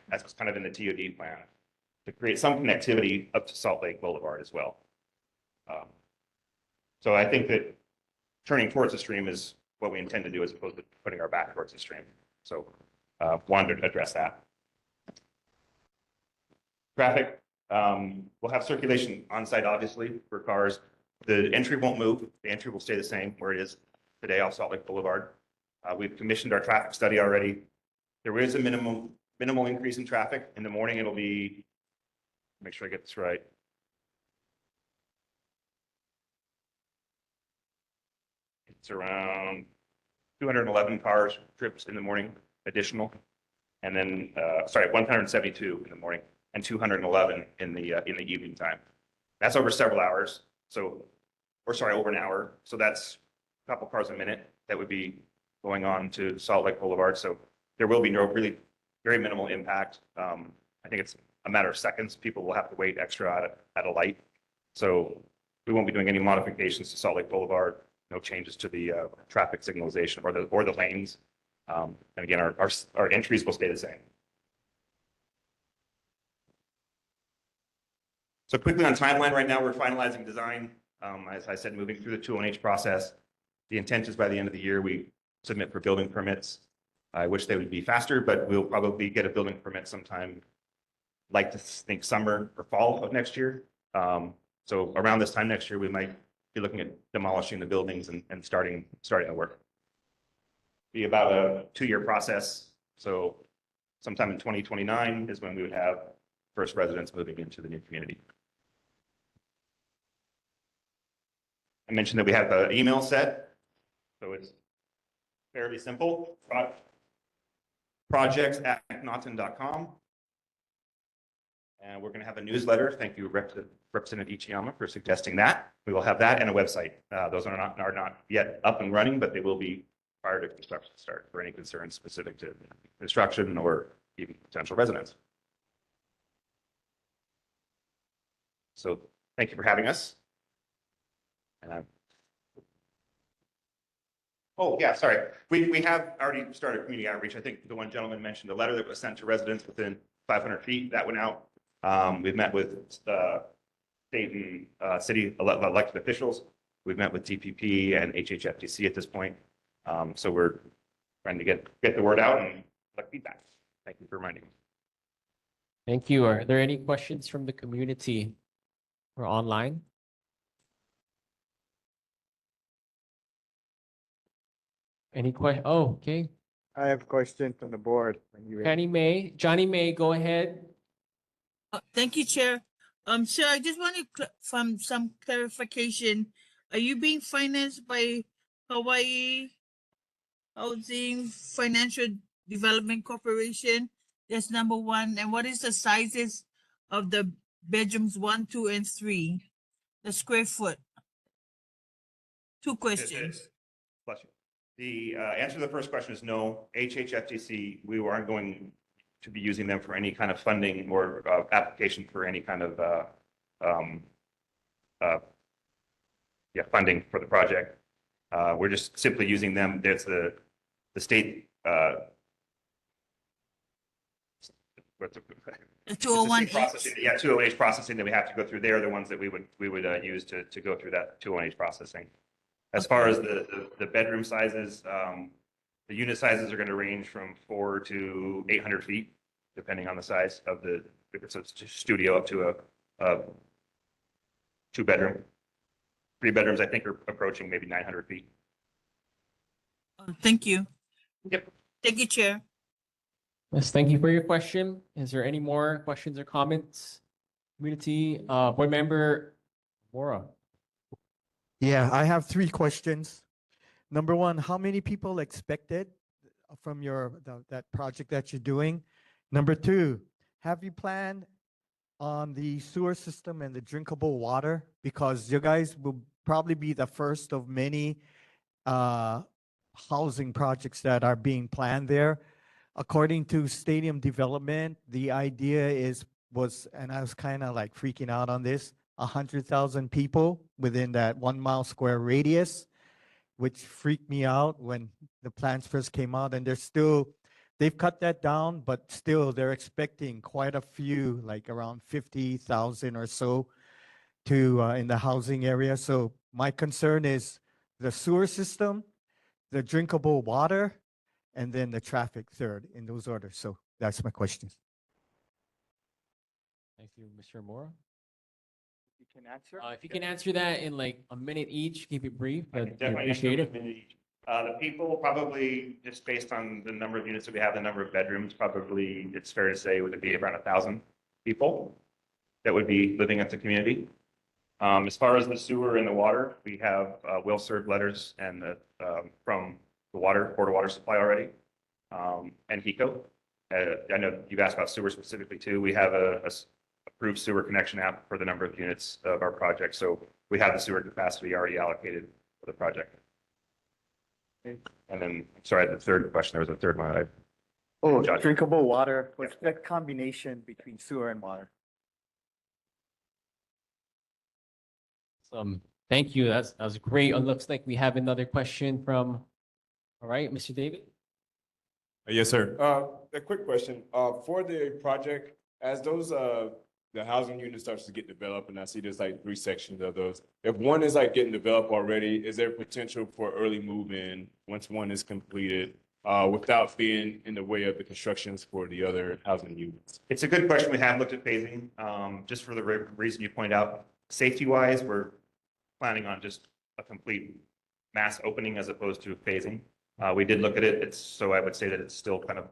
That's what's kind of in the TOD plan to create some connectivity up to Salt Lake Boulevard as well. So I think that turning towards the stream is what we intend to do as opposed to putting our back towards the stream. So wanted to address that. Traffic, we'll have circulation on site, obviously, for cars. The entry won't move. The entry will stay the same where it is today off Salt Lake Boulevard. We've commissioned our traffic study already. There is a minimal increase in traffic. In the morning, it'll be make sure I get this right. It's around 211 cars trips in the morning, additional. And then, sorry, 172 in the morning and 211 in the evening time. That's over several hours. So, or sorry, over an hour. So that's a couple cars a minute that would be going on to Salt Lake Boulevard. So there will be no really very minimal impact. I think it's a matter of seconds. People will have to wait extra at a light. So we won't be doing any modifications to Salt Lake Boulevard. No changes to the traffic signalization or the lanes. And again, our entries will stay the same. So quickly on timeline, right now we're finalizing design. As I said, moving through the 201H process. The intent is by the end of the year, we submit for building permits. I wish they would be faster, but we'll probably get a building permit sometime, like to think summer or fall of next year. So around this time next year, we might be looking at demolishing the buildings and starting the work. Be about a 2-year process. So sometime in 2029 is when we would have first residents moving into the new community. I mentioned that we have an email set. So it's fairly simple. projects@naughton.com. And we're going to have a newsletter. Thank you, Representative Ichiyama, for suggesting that. We will have that and a website. Those are not yet up and running, but they will be prior to construction start for any concerns specific to construction or even potential residents. So thank you for having us. And oh, yeah, sorry. We have already started community outreach. I think the one gentleman mentioned a letter that was sent to residents within 500 feet. That went out. We've met with state and city elected officials. We've met with DPP and HHFTC at this point. So we're trying to get the word out and collect feedback. Thank you for reminding me. Thank you. Are there any questions from the community or online? Any question? Oh, okay. I have a question from the board. Johnny May, go ahead. Thank you, Chair. Sir, I just wanted from some clarification. Are you being financed by Hawaii Housing Financial Development Corporation? That's number one. And what is the sizes of the bedrooms 1, 2, and 3? The square foot? 2 questions. Bless you. The answer to the first question is no. HHFTC, we aren't going to be using them for any kind of funding or application for any kind of funding for the project. We're just simply using them. There's the state. The 201H. Processing, yeah, 201H processing that we have to go through. They're the ones that we would use to go through that 201H processing. As far as the bedroom sizes, the unit sizes are going to range from 4 to 800 feet, depending on the size of if it's a studio up to a 2-bedroom. 3 bedrooms, I think, are approaching maybe 900 feet. Thank you. Yep. Thank you, Chair. Yes, thank you for your question. Is there any more questions or comments? Community, board member Mora. Yeah, I have 3 questions. Number 1, how many people expected from that project that you're doing? Number 2, have you planned on the sewer system and the drinkable water? Because you guys will probably be the first of many housing projects that are being planned there. According to Stadium Development, the idea was, and I was kind of like freaking out on this, 100,000 people within that 1 mile square radius, which freaked me out when the plans first came out. And they've cut that down, but still they're expecting quite a few, like around 50,000 or so in the housing area. So my concern is the sewer system, the drinkable water, and then the traffic third in those orders. So that's my question. Thank you, Mr. Mora. You can answer. If you can answer that in like a minute each, keep it brief, but I Definitely appreciate answer it. within each. The people probably, just based on the number of units that we have, the number of bedrooms, probably it's fair to say would it be around 1,000 people that would be living at the community. As far as the sewer and the water, we have will serve letters and from the Board of Water Supply already, and HECO. I know you've asked about sewer specifically too. We have a approved sewer connection app for the number of units of our project. So we have the sewer capacity already allocated for the project. And then, sorry, the third question, there was a third one. Oh, drinkable water, what's that combination between sewer and water? Thank you. That was great. It looks like we have another question from, all right, Mr. David. Yes, sir. A quick question. For the project, as those the housing unit starts to get developed, and I see there's like 3 sections of those. If one is like getting developed already, is there potential for early move-in once one is completed, without being in the way of the constructions for the other housing units? It's a good question. We have looked at phasing, just for the reason you point out. Safety-wise, we're planning on just a complete mass opening as opposed to phasing. We did look at it. So I would say that it's still kind of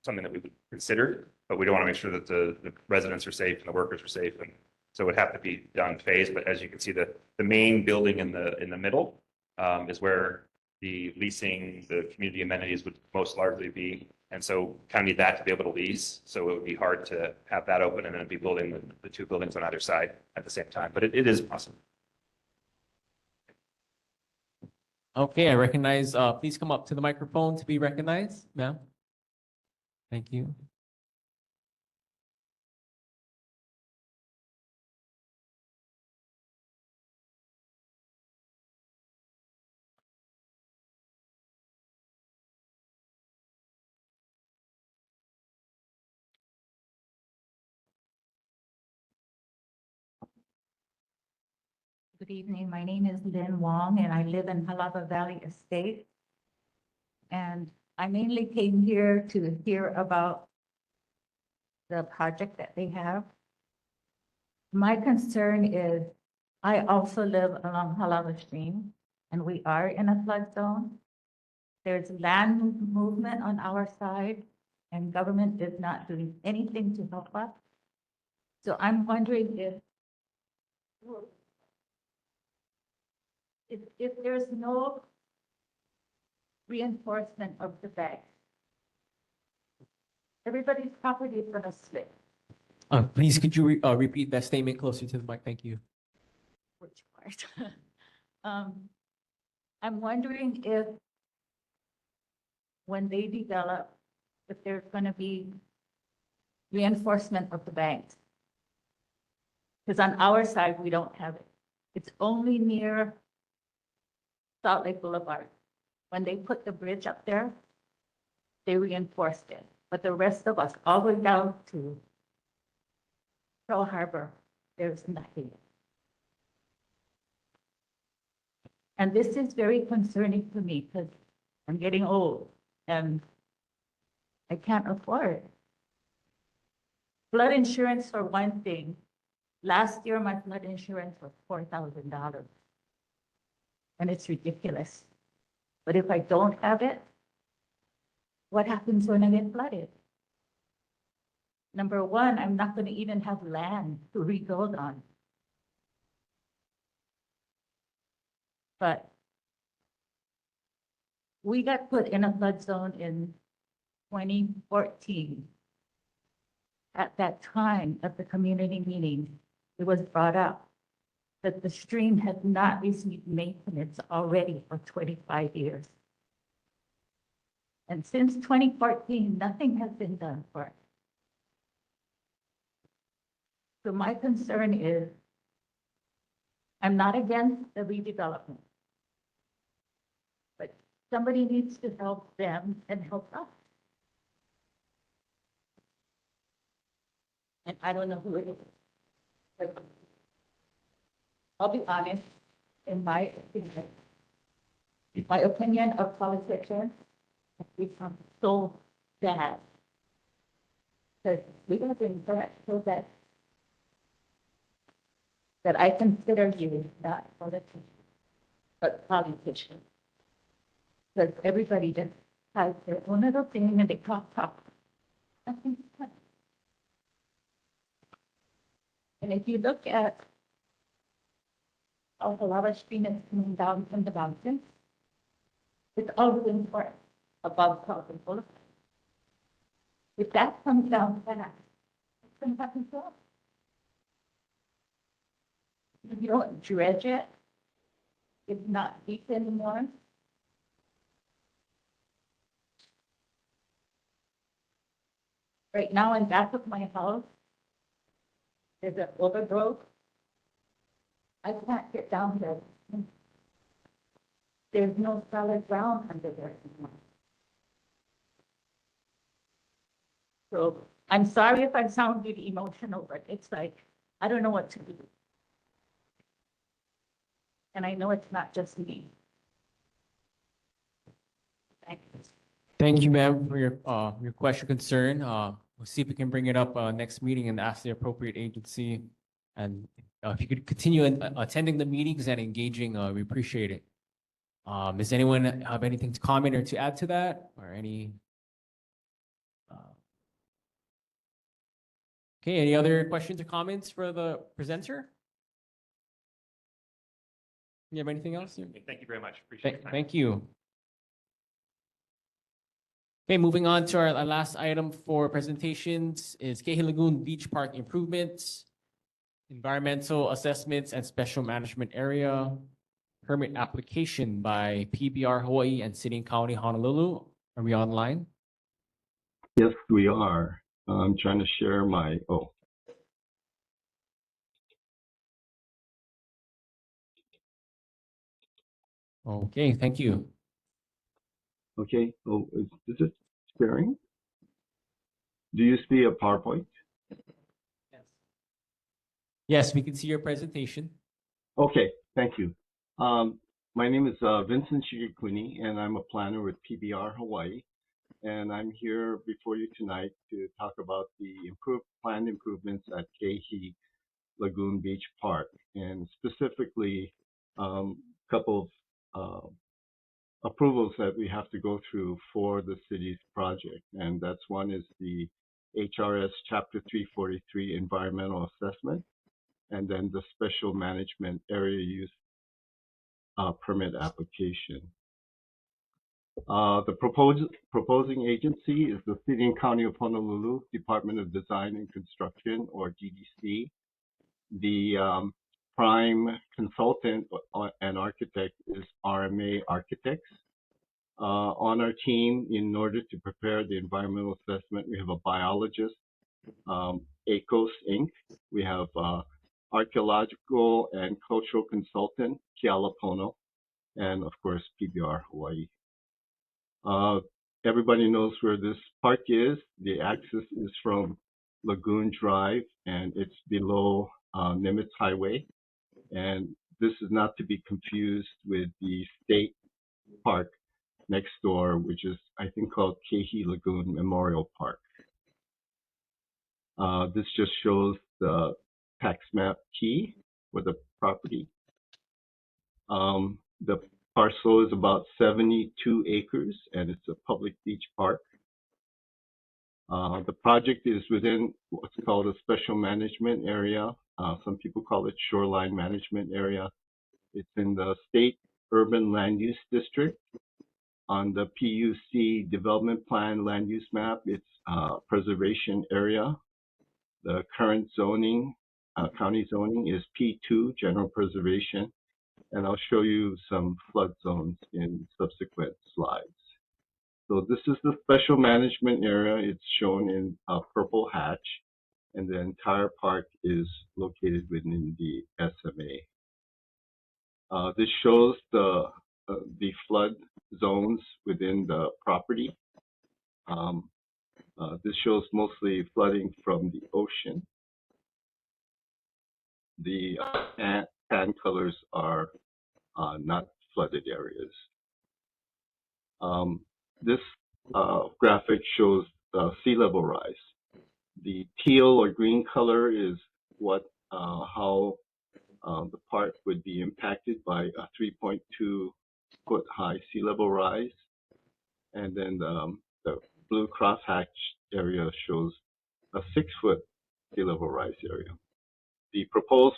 something that we would consider, but we don't want to make sure that the residents are safe and the workers are safe. And so it would have to be done phased. But as you can see, the main building in the middle is where the leasing, the community amenities would most largely be. And so kind of need that to be able to lease. So it would be hard to have that open and then be building the 2 buildings on either side at the same time. But it is possible. Okay, I recognize, please come up to the microphone to be recognized, ma'am. Thank you. Good evening. My name is Lynn Wong, and I live in Halava Valley Estate. And I mainly came here to hear about the project that they have. My concern is I also live along Halava Stream, and we are in a flood zone. There's land movement on our side, and government is not doing anything to help us. So I'm wondering if there's no reinforcement of the bank, everybody's property is gonna slip. Please, could you repeat that statement closer to the mic? Thank you. Which part? I'm wondering if when they develop, if there's gonna be reinforcement of the banks. Because on our side, we don't have it. It's only near Salt Lake Boulevard. When they put the bridge up there, they reinforced it. But the rest of us, all the way down to Pearl Harbor, there's nothing. And this is very concerning to me because I'm getting old and I can't afford. Flood insurance for one thing. Last year, my flood insurance was $4,000. And it's ridiculous. But if I don't have it, what happens when I get flooded? Number one, I'm not going to even have land to rebuild on. But we got put in a flood zone in 2014. At that time, at the community meeting, it was brought up that the stream had not received maintenance already for 25 years. And since 2014, nothing has been done for it. So my concern is, I'm not against the redevelopment, but somebody needs to help them and help us. And I don't know who it is. But I'll be honest, in my opinion of politicians has become so bad. Because we have been so bad that I consider you not politician, but politician. Because everybody just has their own little thing and they talk. Nothing's done. And if you look at how the lava stream is coming down from the mountains, it's all rainforest above Calvin Boulevard. If that comes down fast, it's going to happen to us. If you don't dredge it, it's not deep anymore. Right now, in back of my house, there's an overgrowth. I can't get down there. There's no solid ground under there anymore. So I'm sorry if I sound really emotional, but it's like, I don't know what to do. And I know it's not just me. Thank you. Thank you, ma'am, for your question concern. We'll see if we can bring it up next meeting and ask the appropriate agency. And if you could continue attending the meetings and engaging, we appreciate it. Does anyone have anything to comment or to add to that, or any? Okay, any other questions or comments for the presenter? You have anything else? Thank you very much. Appreciate your time. Thank you. Okay, moving on to our last item for presentations is Kehi Lagoon Beach Park improvements, environmental assessments and special management area, permit application by PBR Hawaii and City and County Honolulu. Are we online? Yes, we are. I'm trying to share my, Okay, thank you. Okay. Oh, is it sharing? Do you see a PowerPoint? Yes, we can see your presentation. Okay, thank you. My name is Vincent Shigekuni, and I'm a planner with PBR Hawaii. And I'm here before you tonight to talk about the planned improvements at Kehi Lagoon Beach Park, and specifically a couple of approvals that we have to go through for the city's project. And that's one is the HRS Chapter 343 environmental assessment, and then the special management area use permit application. The proposing agency is the City and County of Honolulu Department of Design and Construction, or DDC. The prime consultant and architect is RMA Architects. On our team, in order to prepare the environmental assessment, we have a biologist, ACOS Inc. We have archaeological and cultural consultant, Keala Pono, and of course, PBR Hawaii. Everybody knows where this park is. The access is from Lagoon Drive, and it's below Nimitz Highway. And this is not to be confused with the state park next door, which is, I think, called Kehi Lagoon Memorial Park. This just shows the tax map key for the property. The parcel is about 72 acres, and it's a public beach park. The project is within what's called a special management area. Some people call it shoreline management area. It's in the state urban land use district. On the PUC development plan land use map, it's preservation area. The current zoning, county zoning, is P2, general preservation. And I'll show you some flood zones in subsequent slides. So this is the special management area. It's shown in a purple hatch, and the entire park is located within the SMA. This shows the flood zones within the property. This shows mostly flooding from the ocean. The tan colors are not flooded areas. This graphic shows sea level rise. The teal or green color is how the park would be impacted by a 3.2 foot high sea level rise. And then the blue crosshatch area shows a 6 foot sea level rise area. The proposed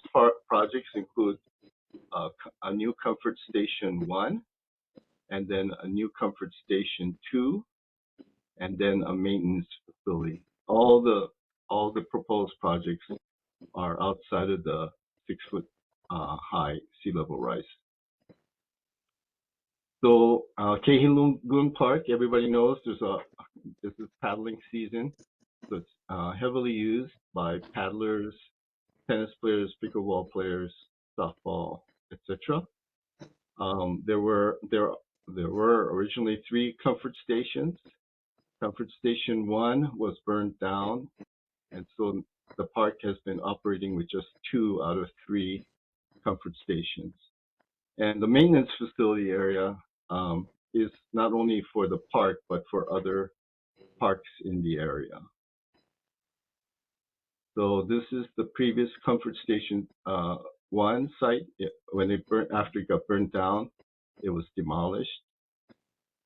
projects include a new Comfort Station 1, and then a new Comfort Station 2, and then a maintenance facility. All the proposed projects are outside of the 6-foot high sea level rise. So Kehi Lagoon Park, everybody knows this is paddling season, so it's heavily used by paddlers, tennis players, pickleball players, softball, etc. There were originally 3 comfort stations. Comfort Station 1 was burned down, and so the park has been operating with just 2 out of 3 comfort stations. And the maintenance facility area is not only for the park, but for other parks in the area. So this is the previous Comfort Station 1 site. After it got burned down, it was demolished.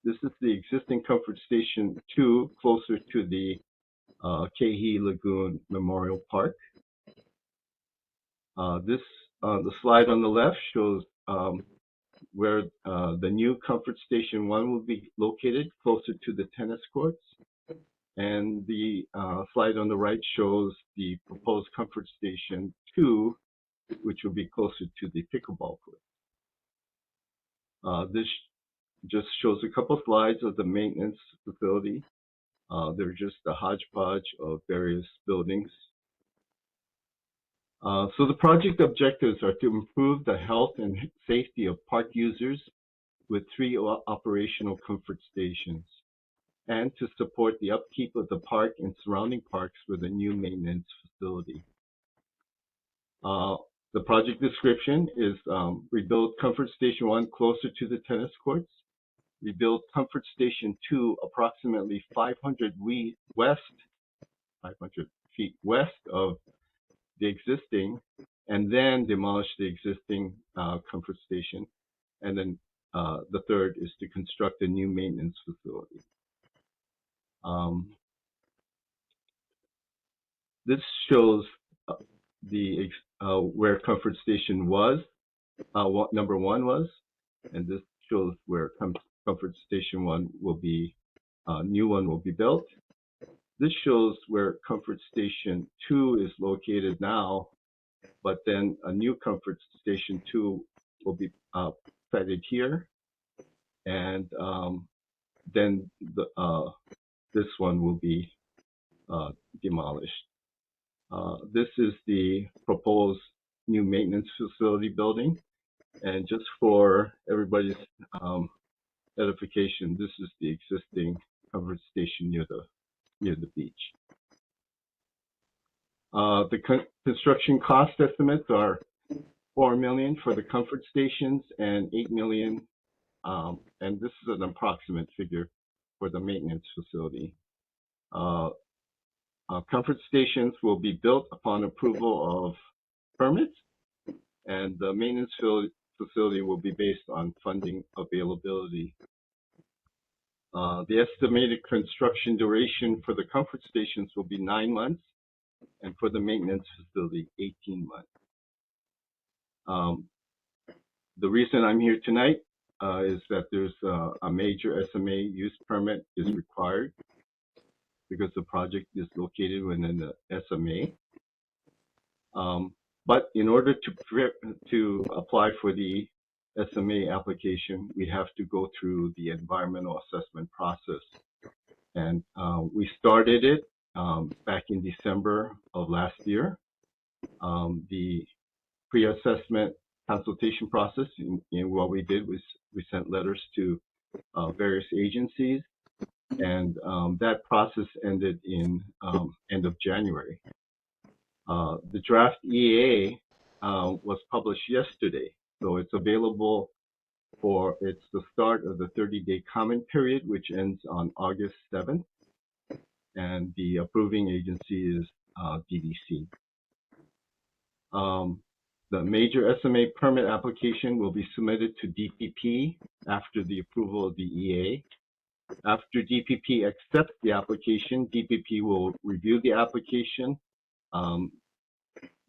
This is the existing Comfort Station 2, closer to the Kehi Lagoon Memorial Park. The slide on the left shows where the new Comfort Station 1 will be located, closer to the tennis courts. And the slide on the right shows the proposed Comfort Station 2, which will be closer to the pickleball court. This just shows a couple slides of the maintenance facility. They're just a hodgepodge of various buildings. So the project objectives are to improve the health and safety of park users with 3 operational comfort stations, and to support the upkeep of the park and surrounding parks with a new maintenance facility. The project description is rebuild Comfort Station 1 closer to the tennis courts, rebuild Comfort Station 2 approximately 500 feet west of the existing, and then demolish the existing Comfort Station. And then the third is to construct a new maintenance facility. This shows where Comfort Station was, number 1 was, and this shows where Comfort Station 1 will be, new one will be built. This shows where Comfort Station 2 is located now, but then a new Comfort Station 2 will be sited here, and then this one will be demolished. This is the proposed new maintenance facility building, and just for everybody's edification, this is the existing Comfort Station near the beach. The construction cost estimates are $4 million for the comfort stations and $8 million, and this is an approximate figure for the maintenance facility. Comfort stations will be built upon approval of permits, and the maintenance facility will be based on funding availability. The estimated construction duration for the comfort stations will be 9 months, and for the maintenance facility, 18 months. The reason I'm here tonight is that there's a major SMA use permit is required because the project is located within the SMA. But in order to apply for the SMA application, we have to go through the environmental assessment process. And we started it back in December of last year. The pre-assessment consultation process, and what we did was we sent letters to various agencies, and that process ended in end of January. The draft EA was published yesterday, so it's available it's the start of the 30-day comment period, which ends on August 7th, and the approving agency is DDC. The major SMA permit application will be submitted to DPP after the approval of the EA. After DPP accepts the application, DPP will review the application.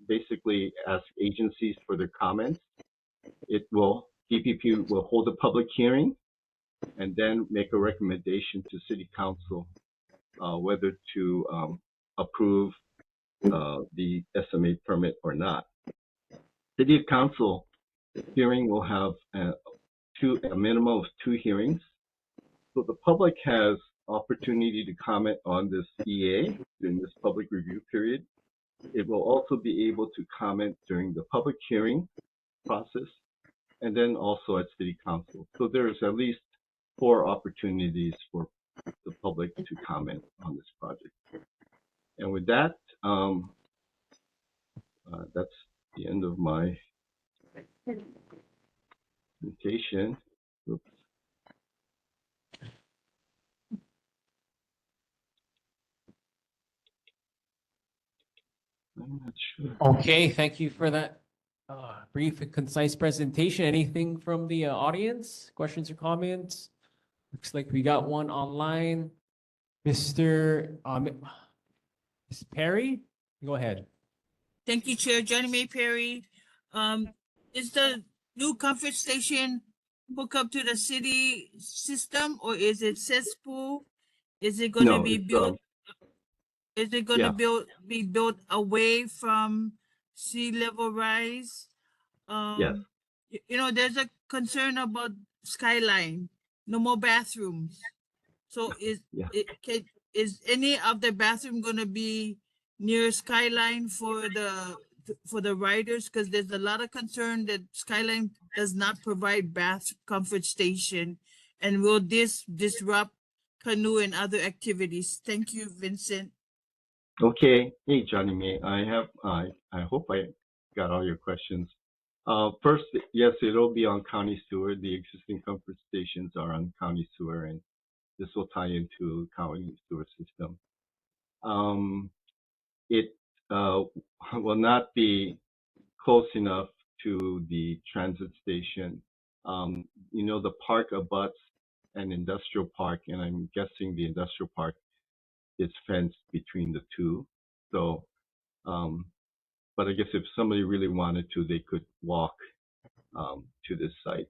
basically ask agencies for their comments. DPP will hold a public hearing and then make a recommendation to City Council whether to approve the SMA permit or not. City Council hearing will have a minimum of 2 hearings. So the public has opportunity to comment on this EA during this public review period. It will also be able to comment during the public hearing process and then also at City Council. So there's at least 4 opportunities for the public to comment on this project. And with that, that's the end of my presentation. Oops. I'm not sure. Okay, thank you for that brief and concise presentation. Anything from the audience? Questions or comments? Looks like we got one online. Mr. Ms. Perry, go ahead. Thank you, Chair. Johnny May Perry. Is the new comfort station hook up to the city system, or is it cesspool? Is it going to be built? Is it going to be built away from sea level rise? Yes. You know, there's a concern about skyline, no more bathrooms. So is any of the bathroom going to be near skyline for the riders? Because there's a lot of concern that skyline does not provide bath comfort station, and will this disrupt canoe and other activities? Thank you, Vincent. Okay. Hey, Johnny May. I hope I got all your questions. First, yes, it'll be on county sewer. The existing comfort stations are on county sewer, and this will tie into county sewer system. It will not be close enough to the transit station. You know, the park abuts an industrial park, and I'm guessing the industrial park is fenced between the two. So, but I guess if somebody really wanted to, they could walk to this site.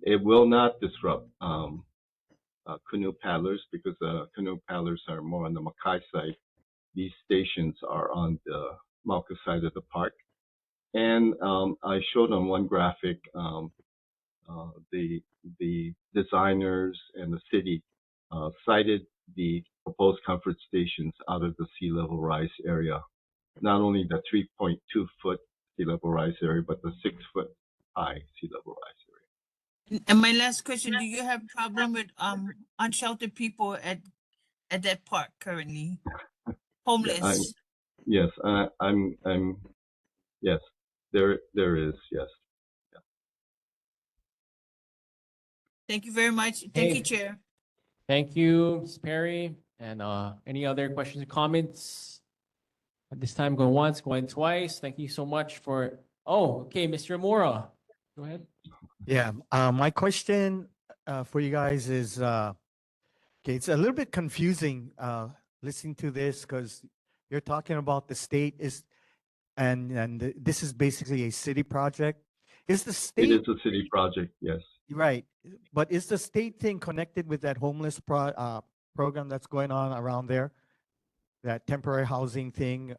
It will not disrupt canoe paddlers because canoe paddlers are more on the Mackay side. These stations are on the Mauka side of the park. And I showed on one graphic the designers and the city cited the proposed comfort stations out of the sea level rise area. Not only the 3.2 foot sea level rise area, but the 6 foot high sea level rise area. And my last question: do you have problem with unsheltered people at that park currently? Homeless. Yes, yes, there is, yes. Yeah. Thank you very much. Thank you, Chair. Thank you, Ms. Perry. And any other questions or comments? At this time, going once, going twice. Thank you so much for, okay, Mr. Mora, go ahead. Yeah, my question for you guys is, okay, it's a little bit confusing listening to this because you're talking about the state and this is basically a city project. Is the state? It is a city project, yes. Right, but is the state thing connected with that homeless program that's going on around there? That temporary housing thing,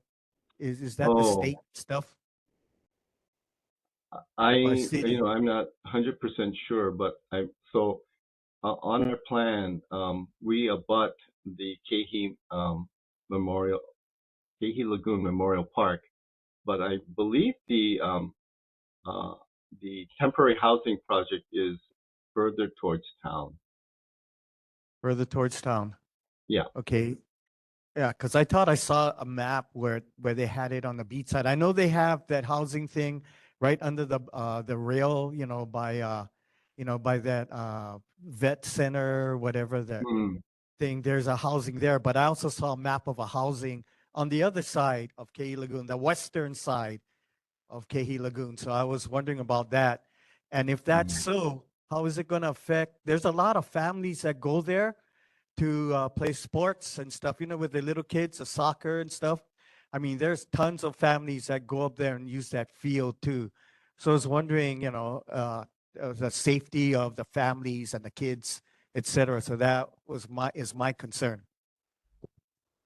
is that the state stuff? I'm not 100% sure, but on our plan, we abut the Kehi Lagoon Memorial Park, but I believe the temporary housing project is further towards town. Further towards town. Yeah. Okay. Yeah, because I thought I saw a map where they had it on the beach side. I know they have that housing thing right under the rail, by that vet center, whatever that thing. There's a housing there, but I also saw a map of a housing on the other side of Kehi Lagoon, the western side of Kehi Lagoon. So I was wondering about that. And if that's so, how is it going to affect? There's a lot of families that go there to play sports and stuff, with the little kids, the soccer and stuff. I mean, there's tons of families that go up there and use that field too. So I was wondering, the safety of the families and the kids, et cetera. So that is my concern.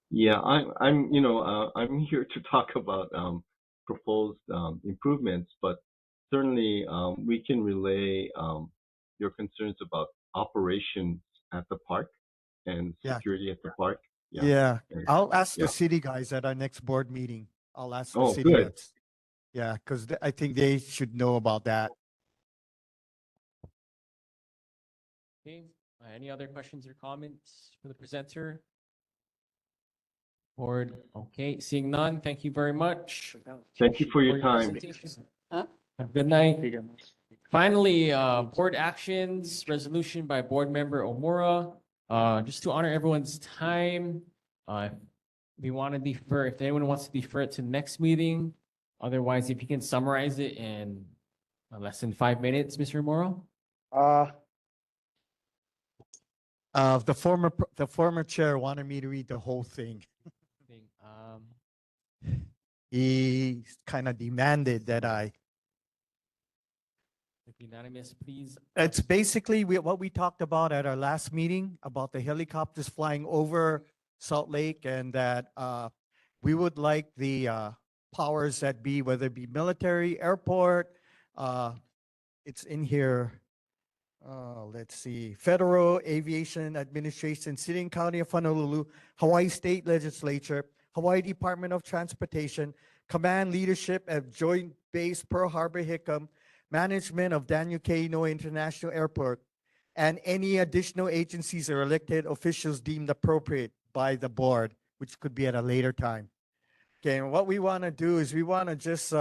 Yeah, I'm here to talk about proposed improvements, but certainly we can relay your concerns about operations at the park and Yeah. security at the park. Yeah. and- I'll ask yeah. the city guys at our next board meeting. I'll ask the Oh, city good. guys. Yeah, because I think they should know about that. Okay, any other questions or comments for the presenter? Board, okay, seeing none, thank you very much. Thank you for your for time. presentation. Have a good night. Finally, board actions, resolution by board member Omura. Just to honor everyone's time, we want to defer, if anyone wants to defer it to next meeting. Otherwise, if you can summarize it in less than 5 minutes, Mr. Moro. The former chair wanted me to read the whole thing. He kind of demanded that If unanimous, please. It's basically what we talked about at our last meeting about the helicopters flying over Salt Lake, and that we would like the powers that be, whether it be military, airport, it's in here. Let's see, Federal Aviation Administration, City and County of Honolulu, Hawaii State Legislature, Hawaii Department of Transportation, Command Leadership at Joint Base Pearl Harbor Hickam, Management of Daniel K. Inouye International Airport, and any additional agencies or elected officials deemed appropriate by the board, which could be at a later time. Okay, and what we want to do is we want to just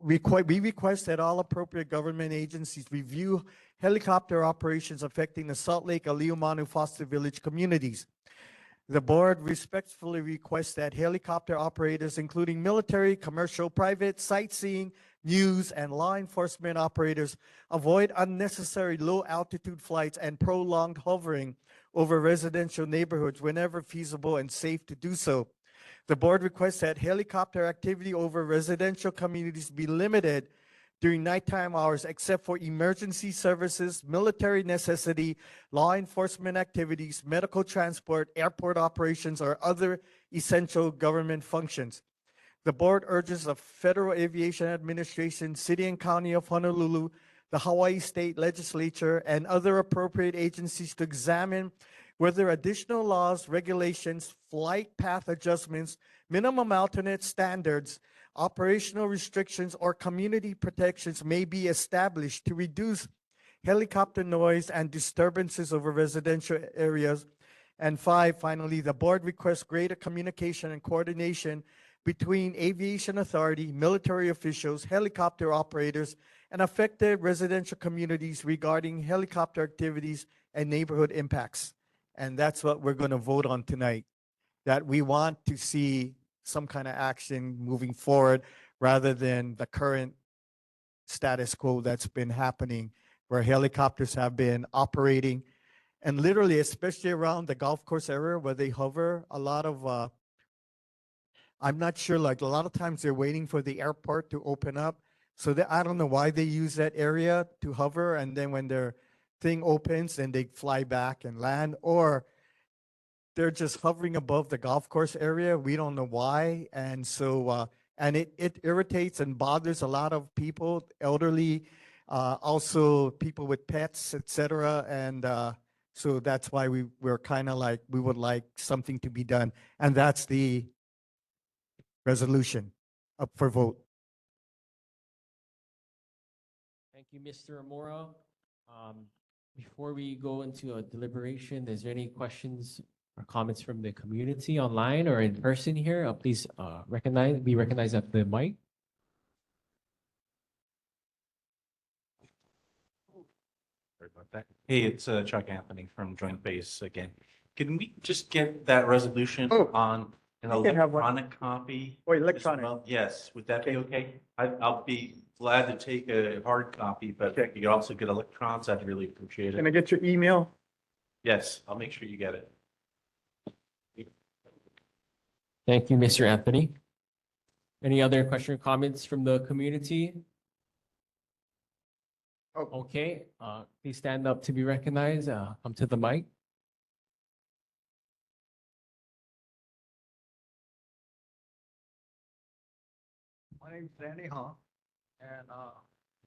we request that all appropriate government agencies review helicopter operations affecting the Salt Lake, Āliamanu Foster Village communities. The board respectfully requests that helicopter operators, including military, commercial, private, sightseeing, news, and law enforcement operators, avoid unnecessary low-altitude flights and prolonged hovering over residential neighborhoods whenever feasible and safe to do so. The board requests that helicopter activity over residential communities be limited during nighttime hours except for emergency services, military necessity, law enforcement activities, medical transport, airport operations, or other essential government functions. The board urges the Federal Aviation Administration, City and County of Honolulu, the Hawaii State Legislature, and other appropriate agencies to examine whether additional laws, regulations, flight path adjustments, minimum alternate standards, operational restrictions, or community protections may be established to reduce helicopter noise and disturbances over residential areas. And 5, finally, the board requests greater communication and coordination between aviation authority, military officials, helicopter operators, and affected residential communities regarding helicopter activities and neighborhood impacts. And that's what we're going to vote on tonight, that we want to see some kind of action moving forward rather than the current status quo that's been happening, where helicopters have been operating and literally, especially around the golf course area where they hover, a lot of, I'm not sure, like a lot of times they're waiting for the airport to open up. So I don't know why they use that area to hover, and then when their thing opens, then they fly back and land, or they're just hovering above the golf course area. We don't know why. And so, and it irritates and bothers a lot of people, elderly, also people with pets, etc. And so that's why we're kind of like, we would like something to be done. And that's the resolution up for vote. Thank you, Mr. Amora. Before we go into a deliberation, is there any questions or comments from the community online or in person here? Please be recognized at the mic. Sorry about that. Hey, it's Chuck Anthony from Joint Base again. Can we just get that resolution on an you can have one. electronic copy? Oh, as electronic. well? Yes, would that be okay? I'll be glad to take a hard copy, but if you could also get electrons, I'd really appreciate Can I it. get your email? Yes, I'll make sure you get it. Thank you, Mr. Anthony. Any other question or comments from the community? Okay, please stand up to be recognized. Come to the mic. My name's Danny Hahn, and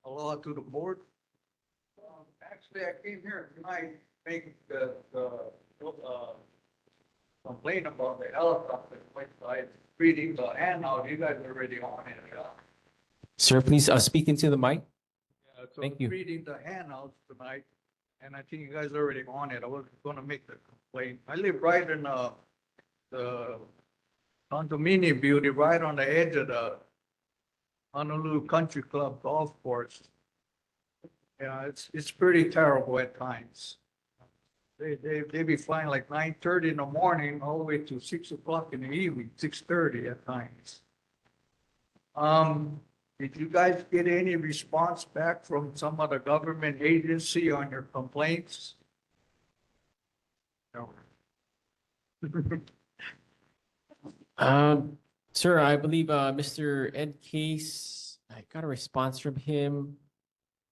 aloha to the board. Actually, I came here tonight to make complain about the helicopter, which I reading the handout, you guys are already on it. Sir, please speak into the mic. So Thank you. reading the handouts tonight, and I think you guys are already on it. I was gonna make the complaint. I live right in the condominium building, right on the edge of the Honolulu Country Club golf course. Yeah, it's pretty terrible at times. They be flying like 9:30 in the morning all the way to 6 o'clock in the evening, 6:30 at times. Did you guys get any response back from some of the government agency on your complaints? No. Sir, I believe Mr. Ed Case, I got a response from him.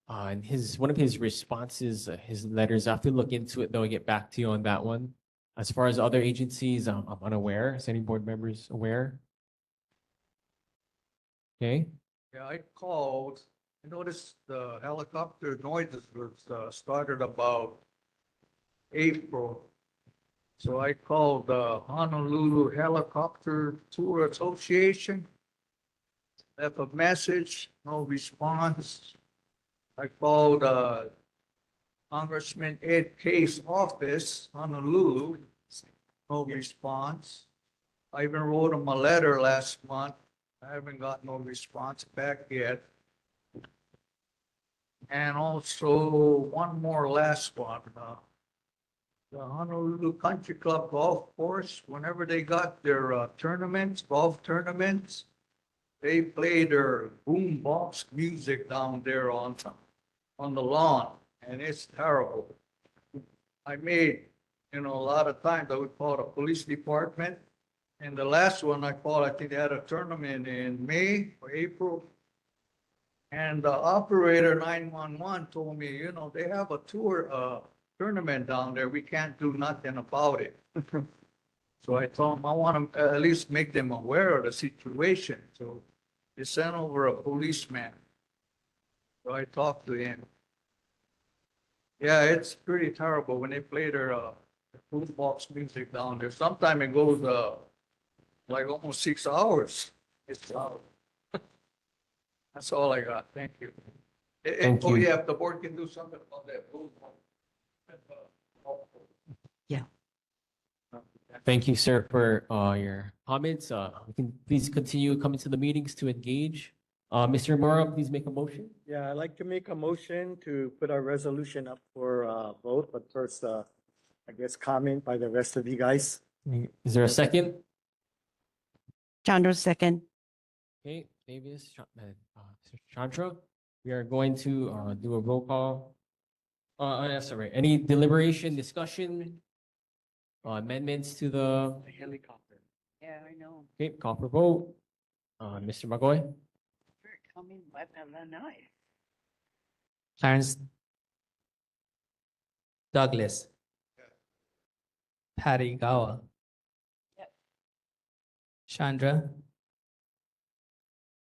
And one of his responses, his letters, I have to look into it though and get back to you on that one. As far as other agencies, I'm unaware. Is any board members aware? Okay. Yeah, I called. I noticed the helicopter noises was started about April. So I called the Honolulu Helicopter Tour Association. Left a message, no response. I called Congressman Ed Case office, Honolulu, no response. I even wrote him a letter last month. I haven't got no response back yet. And also one more last one. The Honolulu Country Club Golf Course, whenever they got their tournaments, golf tournaments, they play their boombox music down there on the lawn, and it's terrible. I made, a lot of times I would call the police department. And the last one I called, I think they had a tournament in May or April. And the operator 911 told me, they have a tour tournament down there. We can't do nothing about it. So I told them I want to at least make them aware of the situation. So they sent over a policeman. So I talked to him. Yeah, it's pretty terrible when they play their boombox music down there. Sometimes it goes like almost 6 hours. It's that's all I got. Thank you. Thank Oh, you. yeah, if the board can do something about that. Yeah. Thank you, sir, for your comments. We can please continue coming to the meetings to engage. Mr. Mora, please make a motion. Yeah, I'd like to make a motion to put our resolution up for vote, but first, I guess comment by the rest of you guys. Is there a second? Chandra, second. Okay, Davis, Chandra, we are going to do a roll call. Sorry, any deliberation, discussion, amendments to the Helicopter. Yeah, I know. okay, call for vote. Mr. Magoy, They're coming by the night. Clarence Douglas. Patty Gawa. Yep. Chandra.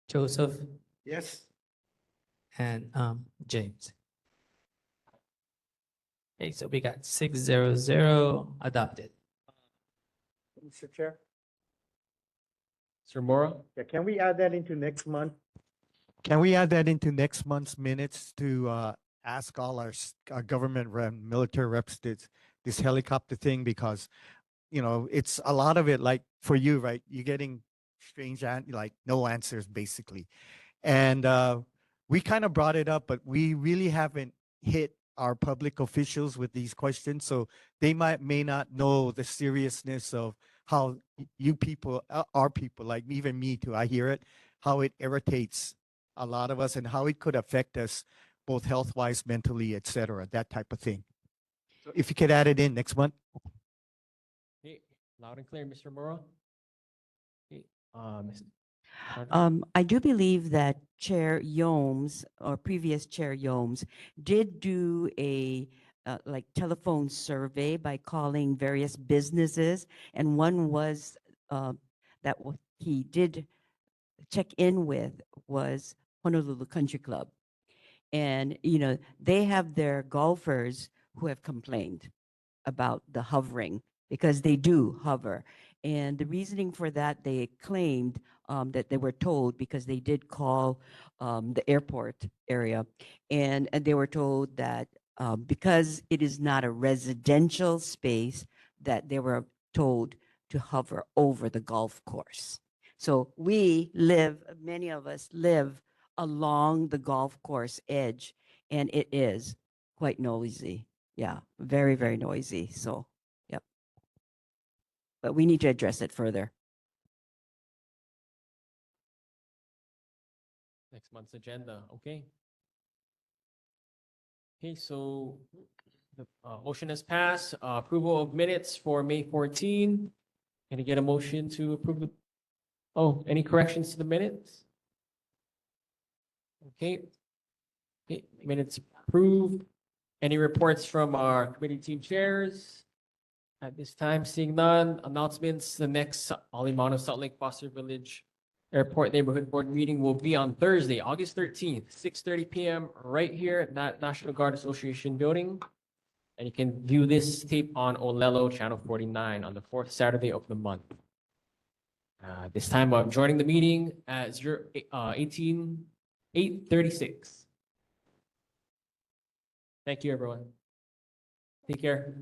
Joseph Yes. and James. Okay, so we got 600 adopted. Mr. Chair? Mr. Mora, Yeah, can we add that into next month? Can we add that into next month's minutes to ask all our government military reps this helicopter thing? Because, it's a lot of it, like for you, right? You're getting strange, like no answers basically. And we kind of brought it up, but we really haven't hit our public officials with these questions. So they may not know the seriousness of how you people, our people, like even me too, I hear it, how it irritates a lot of us and how it could affect us both health-wise, mentally, et cetera, that type of thing. So if you could add it in next month. Okay, loud and clear, Mr. Mora. Okay, Ms. I do believe that Chair Yomes or previous Chair Yomes did do a like telephone survey by calling various businesses, and one was that he did check in with was Honolulu Country Club. And, you know, they have their golfers who have complained about the hovering because they do hover. And the reasoning for that, they claimed that they were told because they did call the airport area and they were told that because it is not a residential space, that they were told to hover over the golf course. So we live, many of us live along the golf course edge, and it is quite noisy. Yeah, very, very noisy. So, yep. But we need to address it further. Next month's agenda, okay? Okay, so the motion has passed. Approval of minutes for May 14. Can I get a motion to approve the, oh, any corrections to the minutes? Okay. Okay, minutes approved. Any reports from our committee team chairs? At this time, seeing none, announcements, the next Āliamanu-Salt Lake Foster Village Airport Neighborhood Board meeting will be on Thursday, August 13th, 6:30 p.m. right here at that National Guard Association building. And you can view this tape on Olelo Channel 49 on the fourth Saturday of the month. This time, I'm joining the meeting at 8:36. Thank you, everyone. Take care.